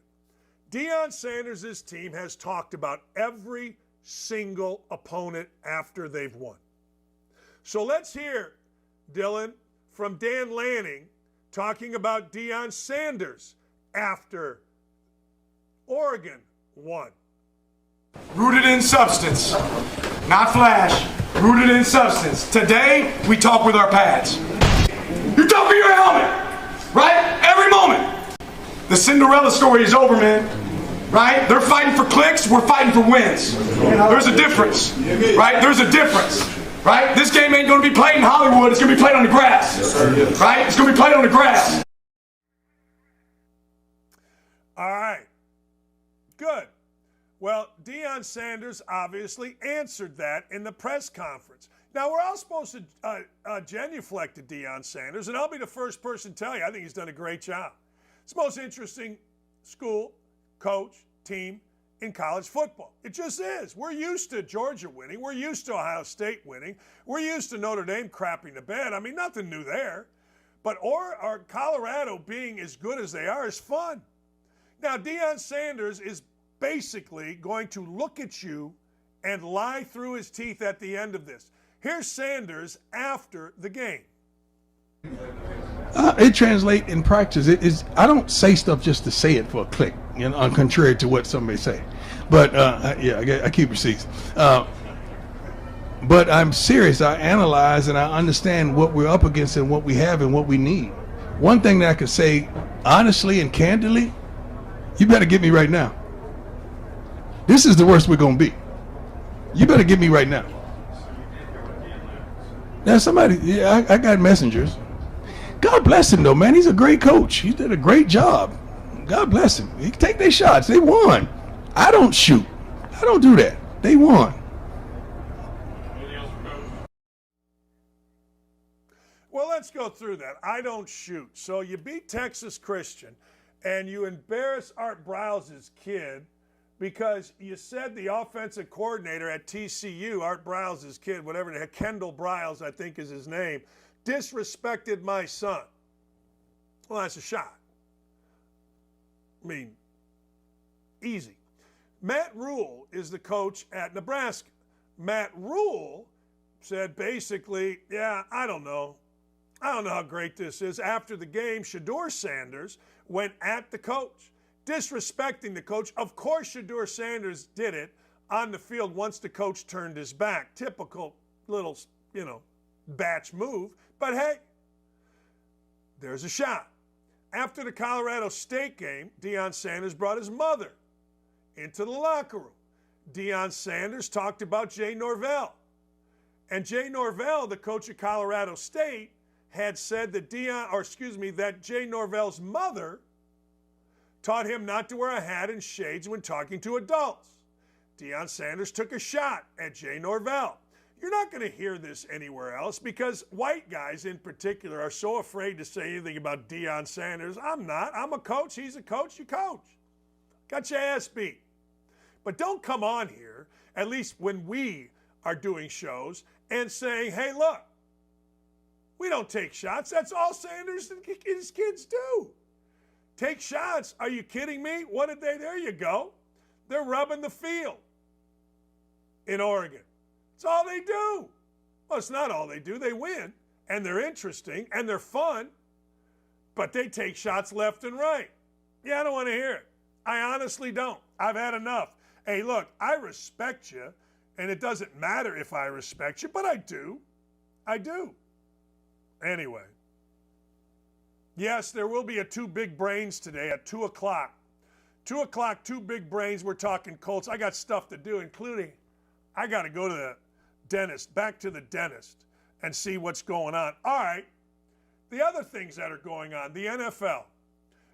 Deion Sanders' team has talked about every single opponent after they've won. So let's hear, Dylan, from Dan Lanning talking about Deion Sanders after Oregon won. Rooted in substance, not flash. Rooted in substance. Today, we talk with our pads. You talk with your helmet, right? Every moment. The Cinderella story is over, man. Right? They're fighting for clicks, we're fighting for wins. There's a difference, right? There's a difference, right? This game ain't going to be played in Hollywood, it's going to be played on the grass, right? It's going to be played on the grass. All right. Good. Well, Deion Sanders obviously answered that in the press conference. Now, we're all supposed to genuflect to Deion Sanders, and I'll be the first person to tell you I think he's done a great job. It's the most interesting school, coach, team in college football. It just is. We're used to Georgia winning. We're used to Ohio State winning. We're used to Notre Dame crapping the bed. I mean, nothing new there. But Colorado being as good as they are is fun. Now, Deion Sanders is basically going to look at you and lie through his teeth at the end of this. Here's Sanders after the game. It translates in practice. I don't say stuff just to say it for a click, you know, on contrary to what somebody say. But I keep receipts. But I'm serious. I analyze and I understand what we're up against and what we have and what we need. One thing that I could say honestly and candidly, you better get me right now. This is the worst we're going to be. You better get me right now. Now somebody, I got messengers. God bless him though, man. He's a great coach. He did a great job. God bless him. He can take their shots. They won. I don't shoot. I don't do that. They won. Well, let's go through that. I don't shoot. So you beat Texas Christian, and you embarrass Art Briles' kid because you said the offensive coordinator at TCU, Art Briles' kid, whatever the heck, Kendall Briles, I think is his name, disrespected my son. Well, that's a shot. I mean, easy. Matt Rule is the coach at Nebraska. Matt Rule said basically, yeah, I don't know. I don't know how great this is. After the game, Shedeur Sanders went at the coach, disrespecting the coach. Of course, Shedeur Sanders did it on the field once the coach turned his back. Typical little, batch move. But hey, there's a shot. After the Colorado State game, Deion Sanders brought his mother into the locker room. Deion Sanders talked about Jay Norvell. And Jay Norvell, the coach of Colorado State, had said that that Jay Norvell's mother taught him not to wear a hat and shades when talking to adults. Deion Sanders took a shot at Jay Norvell. You're not going to hear this anywhere else because white guys in particular are so afraid to say anything about Deion Sanders. I'm not. I'm a coach. He's a coach. You coach. Got your ass beat. But don't come on here, at least when we are doing shows, and saying, hey, look, we don't take shots. That's all Sanders and his kids do. Take shots. Are you kidding me? What did they? There you go. They're rubbing the field in Oregon. It's all they do. Well, it's not all they do. They win, and they're interesting, and they're fun. But they take shots left and right. Yeah, I don't want to hear it. I honestly don't. I've had enough. Hey, look, I respect you, and it doesn't matter if I respect you, but I do. I do. Anyway. Yes, there will be a Two Big Brains today at 2 o'clock. 2 o'clock, Two Big Brains. We're talking Colts. I got stuff to do, including I got to go to the dentist, back to the dentist, and see what's going on. All right. The other things that are going on, the NFL.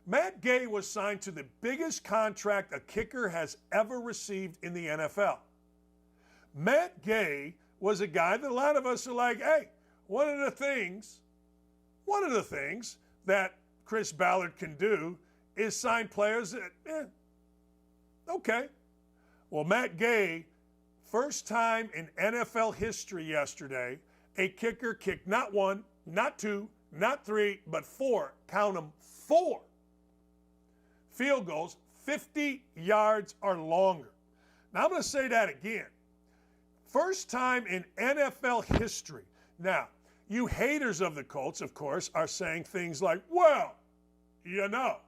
Matt Gay was signed to the biggest contract a kicker has ever received in the NFL. Matt Gay was a guy that a lot of us are like, hey, one of the things that Chris Ballard can do is sign players that, okay. Well, Matt Gay, first time in NFL history yesterday, a kicker kicked not one, not two, not three, but four. Count them, 4 field goals, 50 yards or longer. Now, I'm going to say that again. First time in NFL history. Now, you haters of the Colts, of course, are saying things like, well, you know,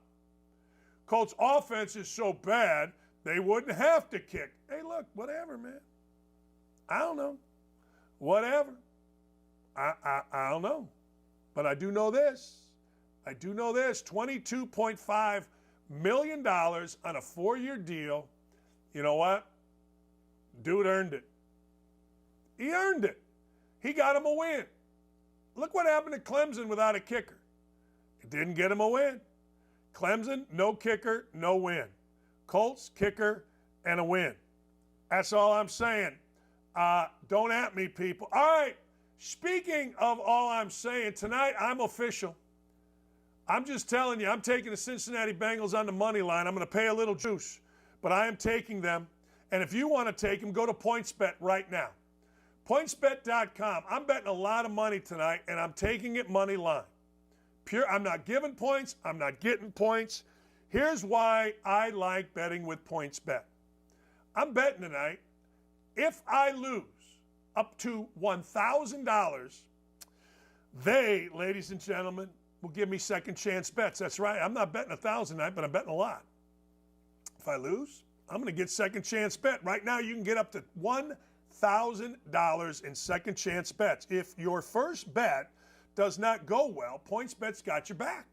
Colts offense is so bad, they wouldn't have to kick. Hey, look, whatever, man. I don't know. Whatever. I don't know. But I do know this. $22.5 million on a 4-year deal. You know what? Dude earned it. He earned it. He got him a win. Look what happened to Clemson without a kicker. It didn't get him a win. Clemson, no kicker, no win. Colts, kicker, and a win. That's all I'm saying. Don't at me, people. All right. Speaking of all I'm saying, tonight I'm official. I'm just telling you, I'm taking the Cincinnati Bengals on the money line. I'm going to pay a little juice, but I am taking them. And if you want to take them, go to PointsBet right now. PointsBet.com. I'm betting a lot of money tonight, and I'm taking it money line. Pure. I'm not giving points. I'm not getting points. Here's why I like betting with PointsBet. I'm betting tonight. If I lose up to $1,000, they, ladies and gentlemen, will give me second chance bets. That's right. I'm not betting 1,000 tonight, but I'm betting a lot. If I lose, I'm going to get second chance bet. Right now, you can get up to $1,000 in second chance bets. If your first bet does not go well, PointsBet's got your back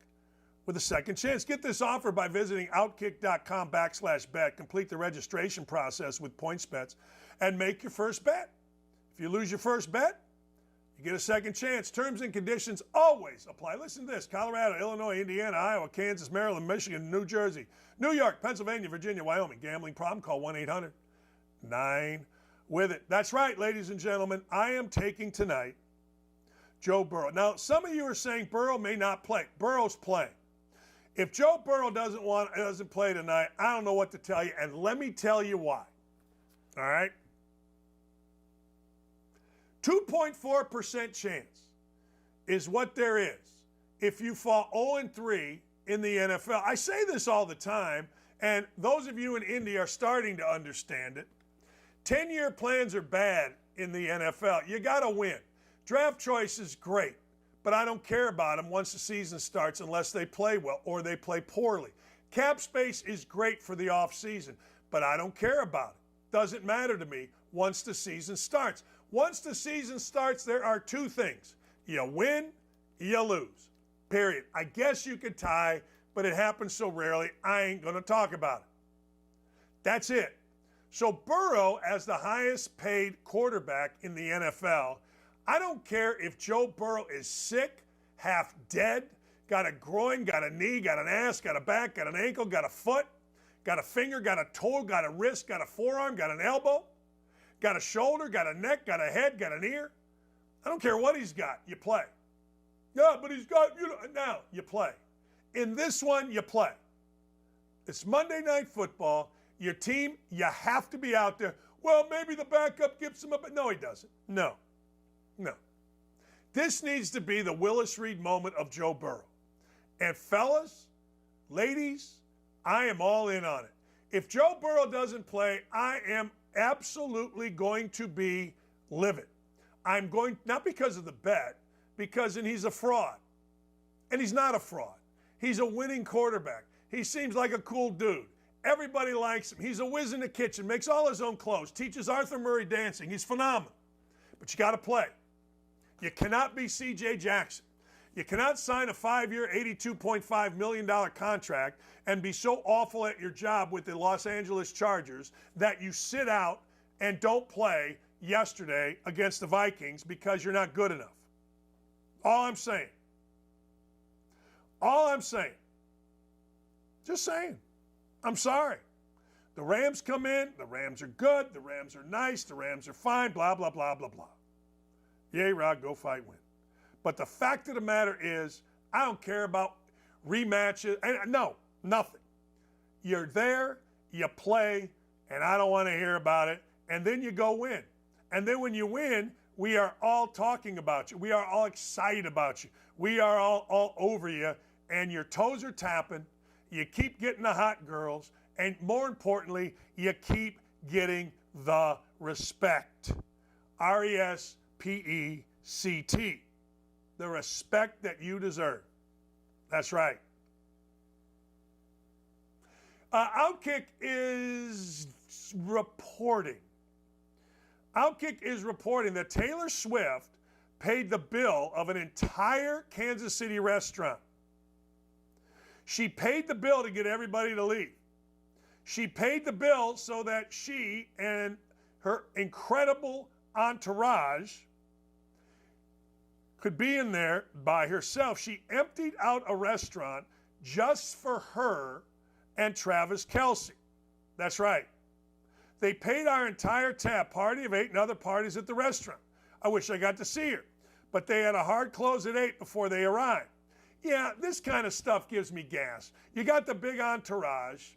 with a second chance. Get this offer by visiting OutKick.com/bet. Complete the registration process with PointsBets and make your first bet. If you lose your first bet, you get a second chance. Terms and conditions always apply. Listen to this. Colorado, Illinois, Indiana, Iowa, Kansas, Maryland, Michigan, New Jersey, New York, Pennsylvania, Virginia, Wyoming. Gambling problem? Call 1-800-9-WITH-IT. That's right, ladies and gentlemen. I am taking tonight Joe Burrow. Now, some of you are saying Burrow may not play. Burrow's playing. If Joe Burrow doesn't play tonight, I don't know what to tell you, and let me tell you why. All right? 2.4% chance is what there is if you fall 0-3 in the NFL. I say this all the time, and those of you in Indy are starting to understand it. 10-year plans are bad in the NFL. You got to win. Draft choice is great, but I don't care about them once the season starts unless they play well or they play poorly. Cap space is great for the offseason, but I don't care about it. Doesn't matter to me once the season starts. Once the season starts, there are two things. You win, you lose. Period. I guess you could tie, but it happens so rarely, I ain't going to talk about it. That's it. So Burrow, as the highest paid quarterback in the NFL, I don't care if Joe Burrow is sick, half dead, got a groin, got a knee, got an ass, got a back, got an ankle, got a foot, got a finger, got a toe, got a wrist, got a forearm, got an elbow, got a shoulder, got a neck, got a head, got an ear. I don't care what he's got. You play. Yeah, but he's got, now you play. In this one, you play. It's Monday Night Football. Your team, you have to be out there. Well, maybe the backup gives him up. No, he doesn't. No. This needs to be the Willis Reed moment of Joe Burrow. And fellas, ladies, I am all in on it. If Joe Burrow doesn't play, I am absolutely going to be livid. I'm going, not because of the bet, because he's a fraud. And he's not a fraud. He's a winning quarterback. He seems like a cool dude. Everybody likes him. He's a whiz in the kitchen, makes all his own clothes, teaches Arthur Murray dancing. He's phenomenal. But you got to play. You cannot be C.J. Jackson. You cannot sign a 5-year, $82.5 million contract and be so awful at your job with the Los Angeles Chargers that you sit out and don't play yesterday against the Vikings because you're not good enough. All I'm saying. All I'm saying. Just saying. I'm sorry. The Rams come in. The Rams are good. The Rams are nice. The Rams are fine. Blah, blah, blah, blah, blah. Yay, Rod, go fight, win. But the fact of the matter is, I don't care about rematches. No, nothing. You're there, you play, and I don't want to hear about it. And then you go win. And then when you win, we are all talking about you. We are all excited about you. We are all over you. And your toes are tapping. You keep getting the hot girls. And more importantly, you keep getting the respect. R-E-S-P-E-C-T. The respect that you deserve. That's right. OutKick is reporting. OutKick is reporting that Taylor Swift paid the bill of an entire Kansas City restaurant. She paid the bill to get everybody to leave. She paid the bill so that she and her incredible entourage could be in there by herself. She emptied out a restaurant just for her and Travis Kelce. That's right. They paid our entire tab, party of 8 and other parties at the restaurant. I wish I got to see her, but they had a hard close at 8 before they arrived. Yeah, this kind of stuff gives me gas. You got the big entourage.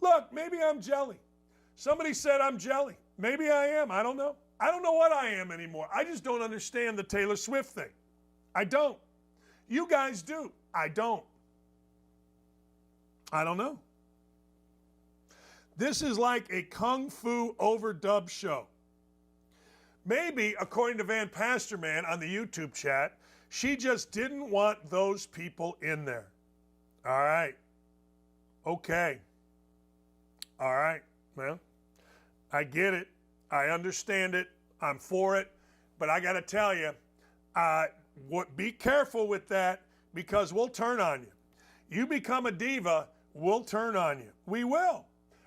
Look, maybe I'm jelly. Somebody said I'm jelly. Maybe I am. I don't know. I don't know what I am anymore. I just don't understand the Taylor Swift thing. I don't. You guys do. I don't. I don't know. This is like a kung fu overdub show. Maybe, according to Van Pasterman on the YouTube chat, she just didn't want those people in there. All right. Okay. All right. Well, I get it. I understand it. I'm for it. But I got to tell you, be careful with that because we'll turn on you. You become a diva, we'll turn on you. We will.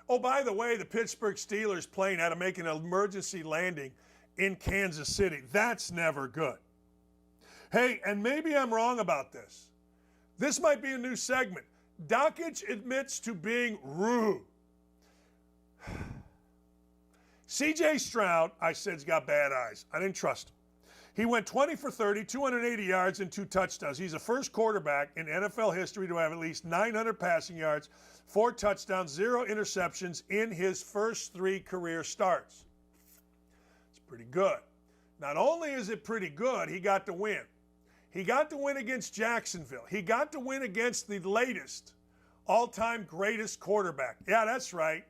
Oh, by the way, the Pittsburgh Steelers plane had to make an emergency landing in Kansas City. That's never good. Hey, and maybe I'm wrong about this. This might be a new segment. Dakich admits to being rude. C.J. Stroud, I said, has got bad eyes. I didn't trust him. He went 20 for 30, 280 yards, and 2 touchdowns. He's the first quarterback in NFL history to have at least 900 passing yards, 4 touchdowns, 0 interceptions in his first 3 career starts. It's pretty good. Not only is it pretty good, he got to win. He got to win against Jacksonville. He got to win against the latest all-time greatest quarterback. Yeah, that's right.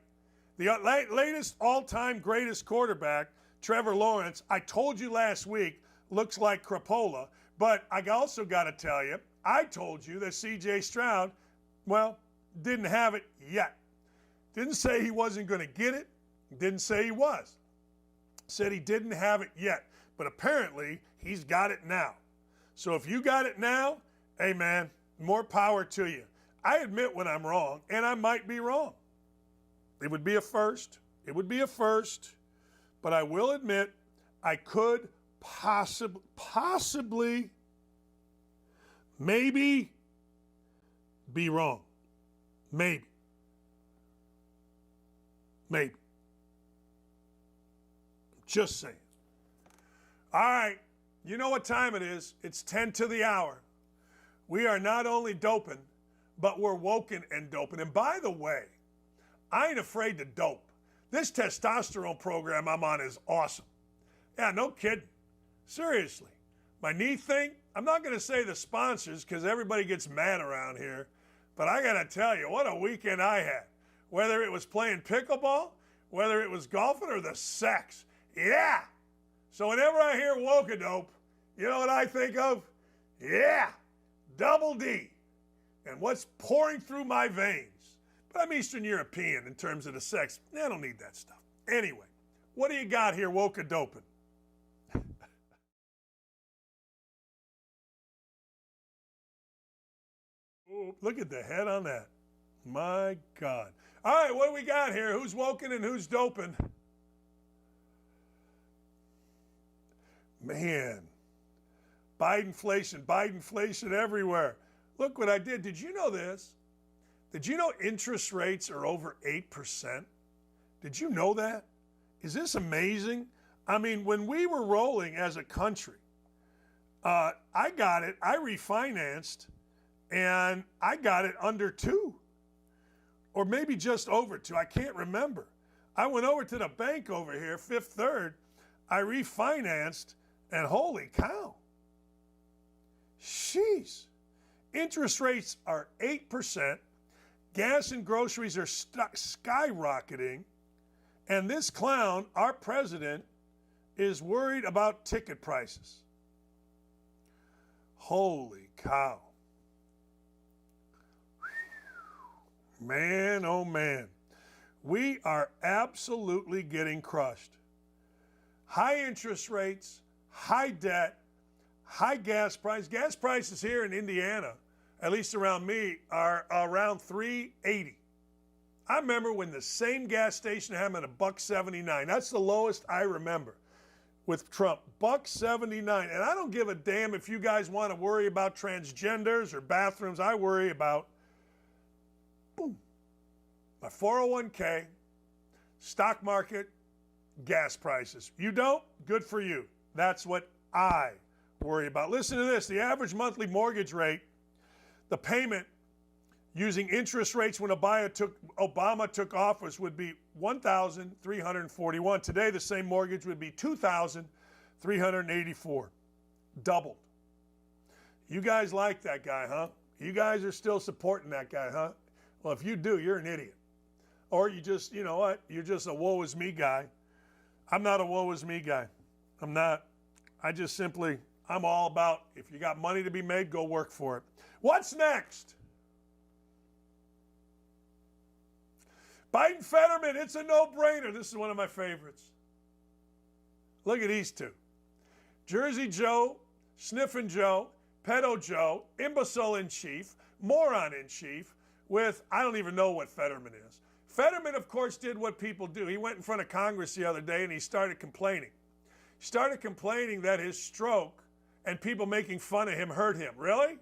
The latest all-time greatest quarterback, Trevor Lawrence, I told you last week, looks like crapola. But I also got to tell you, I told you that C.J. Stroud, well, didn't have it yet. Didn't say he wasn't going to get it. Didn't say he was. Said he didn't have it yet. But apparently, he's got it now. So if you got it now, hey, man, more power to you. I admit when I'm wrong, and I might be wrong. It would be a first. It would be a first. But I will admit I could possibly, maybe be wrong. Maybe. Just saying. All right. You know what time it is. It's 10 to the hour. We are not only doping, but we're woken and doping. And by the way, I ain't afraid to dope. This testosterone program I'm on is awesome. Yeah, no kidding. Seriously. My knee thing, I'm not going to say the sponsors because everybody gets mad around here, but I got to tell you, what a weekend I had. Whether it was playing pickleball, whether it was golfing, or the sex. Yeah. So whenever I hear woke-a-dope, you know what I think of? Yeah. Double D. and what's pouring through my veins. But I'm Eastern European in terms of the sex. I don't need that stuff. Anyway, what do you got here, Woka Dopin? Ooh, look at the head on that. My God. All right, what do we got here? Who's woken and who's doping? Man. Bidenflation everywhere. Look what I did. Did you know this? Did you know interest rates are over 8%? Did you know that? Is this amazing? I mean, when we were rolling as a country, I got it. I refinanced, and I got it under 2. Or maybe just over 2. I can't remember. I went over to the bank over here, Fifth Third. I refinanced, and holy cow. Jeez. Interest rates are 8%. Gas and groceries are skyrocketing. And this clown, our president, is worried about ticket prices. Holy cow. Man, oh man. We are absolutely getting crushed. High interest rates, high debt, high gas prices. Gas prices here in Indiana, at least around me, are around $3.80. I remember when the same gas station had them at $1.79. That's the lowest I remember with Trump, $1.79. And I don't give a damn if you guys want to worry about transgenders or bathrooms. I worry about, boom, my 401k, stock market, gas prices. You don't? Good for you. That's what I worry about. Listen to this. The average monthly mortgage rate, the payment using interest rates when Obama took office would be $1,341. Today, the same mortgage would be $2,384. Doubled. You guys like that guy, huh? You guys are still supporting that guy, huh? Well, if you do, you're an idiot. Or you just, you know what? You're just a woe is me guy. I'm not a woe is me guy. I'm not. I just simply, I'm all about, if you got money to be made, go work for it. What's next? Biden-Fetterman, it's a no-brainer. This is one of my favorites. Look at these two. Jersey Joe, Sniffin' Joe, Pedo Joe, imbecile in chief, moron in chief, with, I don't even know what Fetterman is. Fetterman, of course, did what people do. He went in front of Congress the other day and he started complaining. He started complaining that his stroke and people making fun of him hurt him. Really?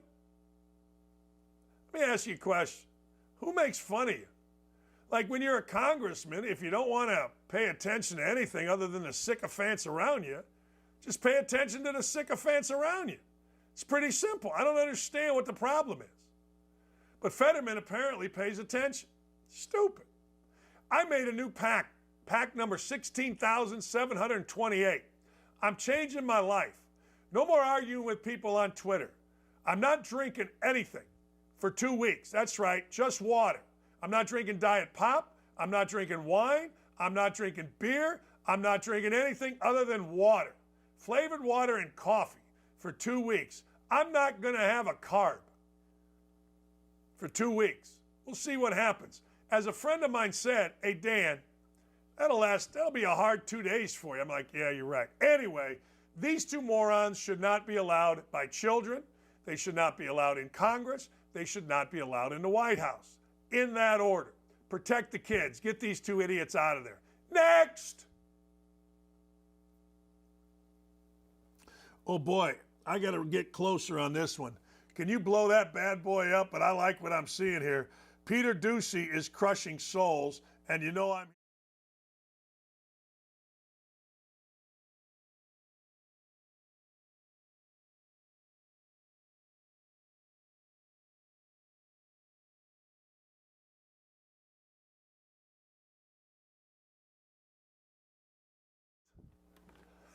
Let me ask you a question. Who makes fun of you? Like when you're a congressman, if you don't want to pay attention to anything other than the sycophants around you, just pay attention to the sycophants around you. It's pretty simple. I don't understand what the problem is. But Fetterman apparently pays attention. Stupid. I made a new pack number 16,728. I'm changing my life. No more arguing with people on Twitter. I'm not drinking anything for 2 weeks. That's right, just water. I'm not drinking Diet Pop. I'm not drinking wine. I'm not drinking beer. I'm not drinking anything other than water. Flavored water and coffee for 2 weeks. I'm not going to have a carb for 2 weeks. We'll see what happens. As a friend of mine said, hey, Dan, that'll be a hard 2 days for you. I'm like, yeah, you're right. Anyway, these two morons should not be allowed by children. They should not be allowed in Congress. They should not be allowed in the White House. In that order. Protect the kids. Get these two idiots out of there. Next! Oh boy, I got to get closer on this one. Can you blow that bad boy up? But I like what I'm seeing here. Peter Doocy is crushing souls, and you know I'm...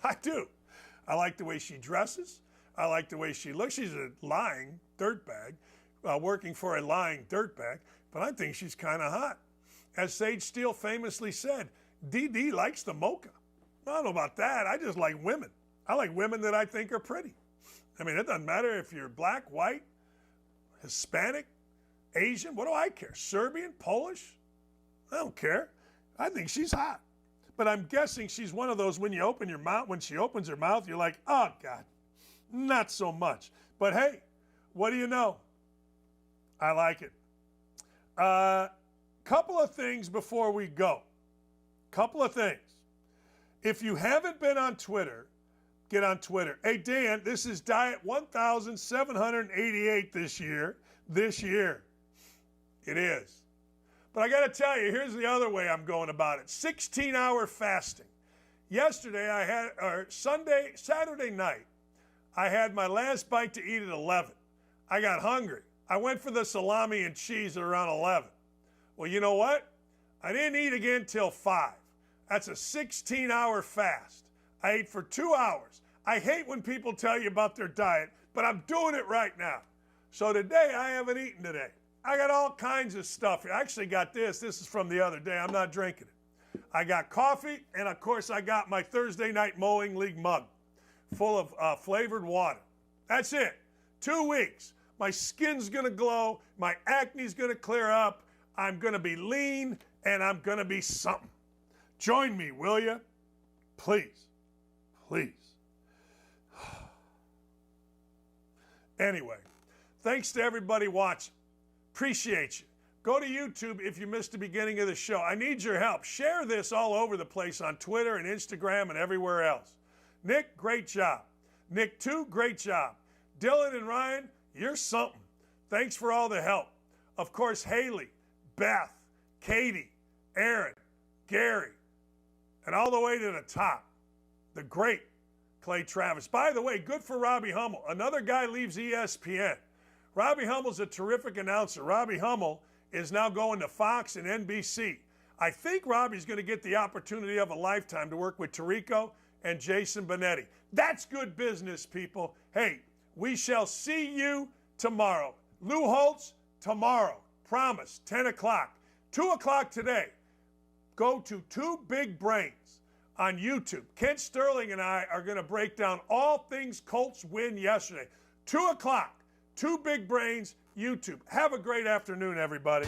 I do. I like the way she dresses. I like the way she looks. She's a lying dirtbag, working for a lying dirtbag, but I think she's kind of hot. As Sage Steele famously said, DD likes the mocha. I don't know about that. I just like women. I like women that I think are pretty. I mean, it doesn't matter if you're black, white, Hispanic, Asian, what do I care? Serbian, Polish? I don't care. I think she's hot. But I'm guessing she's one of those when you open your mouth, when she opens her mouth, you're like, oh, God, not so much. But hey, what do you know? I like it. Couple of things before we go. Couple of things. If you haven't been on Twitter, get on Twitter. Hey, Dan, this is Diet 1,788 this year. This year. It is. But I got to tell you, here's the other way I'm going about it. 16-hour fasting. Yesterday, Saturday night, I had my last bite to eat at 11. I got hungry. I went for the salami and cheese at around 11. Well, you know what? I didn't eat again till 5. That's a 16-hour fast. I ate for 2 hours. I hate when people tell you about their diet, but I'm doing it right now. So today, I haven't eaten today. I got all kinds of stuff here. I actually got this. This is from the other day. I'm not drinking it. I got coffee, and of course, I got my Thursday night mowing league mug full of flavored water. That's it. 2 weeks. My skin's going to glow. My acne's going to clear up. I'm going to be lean, and I'm going to be something. Join me, will you? Please. Please. Anyway, thanks to everybody watching. Appreciate you. Go to YouTube if you missed the beginning of the show. I need your help. Share this all over the place on Twitter and Instagram and everywhere else. Nick, great job. Nick 2, great job. Dylan and Ryan, you're something. Thanks for all the help. Of course, Haley, Beth, Katie, Aaron, Gary, and all the way to the top, the great Clay Travis. By the way, good for Robbie Hummel. Another guy leaves ESPN. Robbie Hummel's a terrific announcer. Robbie Hummel is now going to Fox and NBC. I think Robbie's going to get the opportunity of a lifetime to work with Tirico and Jason Benetti. That's good business, people. Hey, we shall see you tomorrow. Lou Holtz, tomorrow. Promise, 10 o'clock. 2 o'clock today. Go to Two Big Brains on YouTube. Kent Sterling and I are going to break down all things Colts win yesterday. 2 o'clock. Two Big Brains, YouTube. Have a great afternoon, everybody.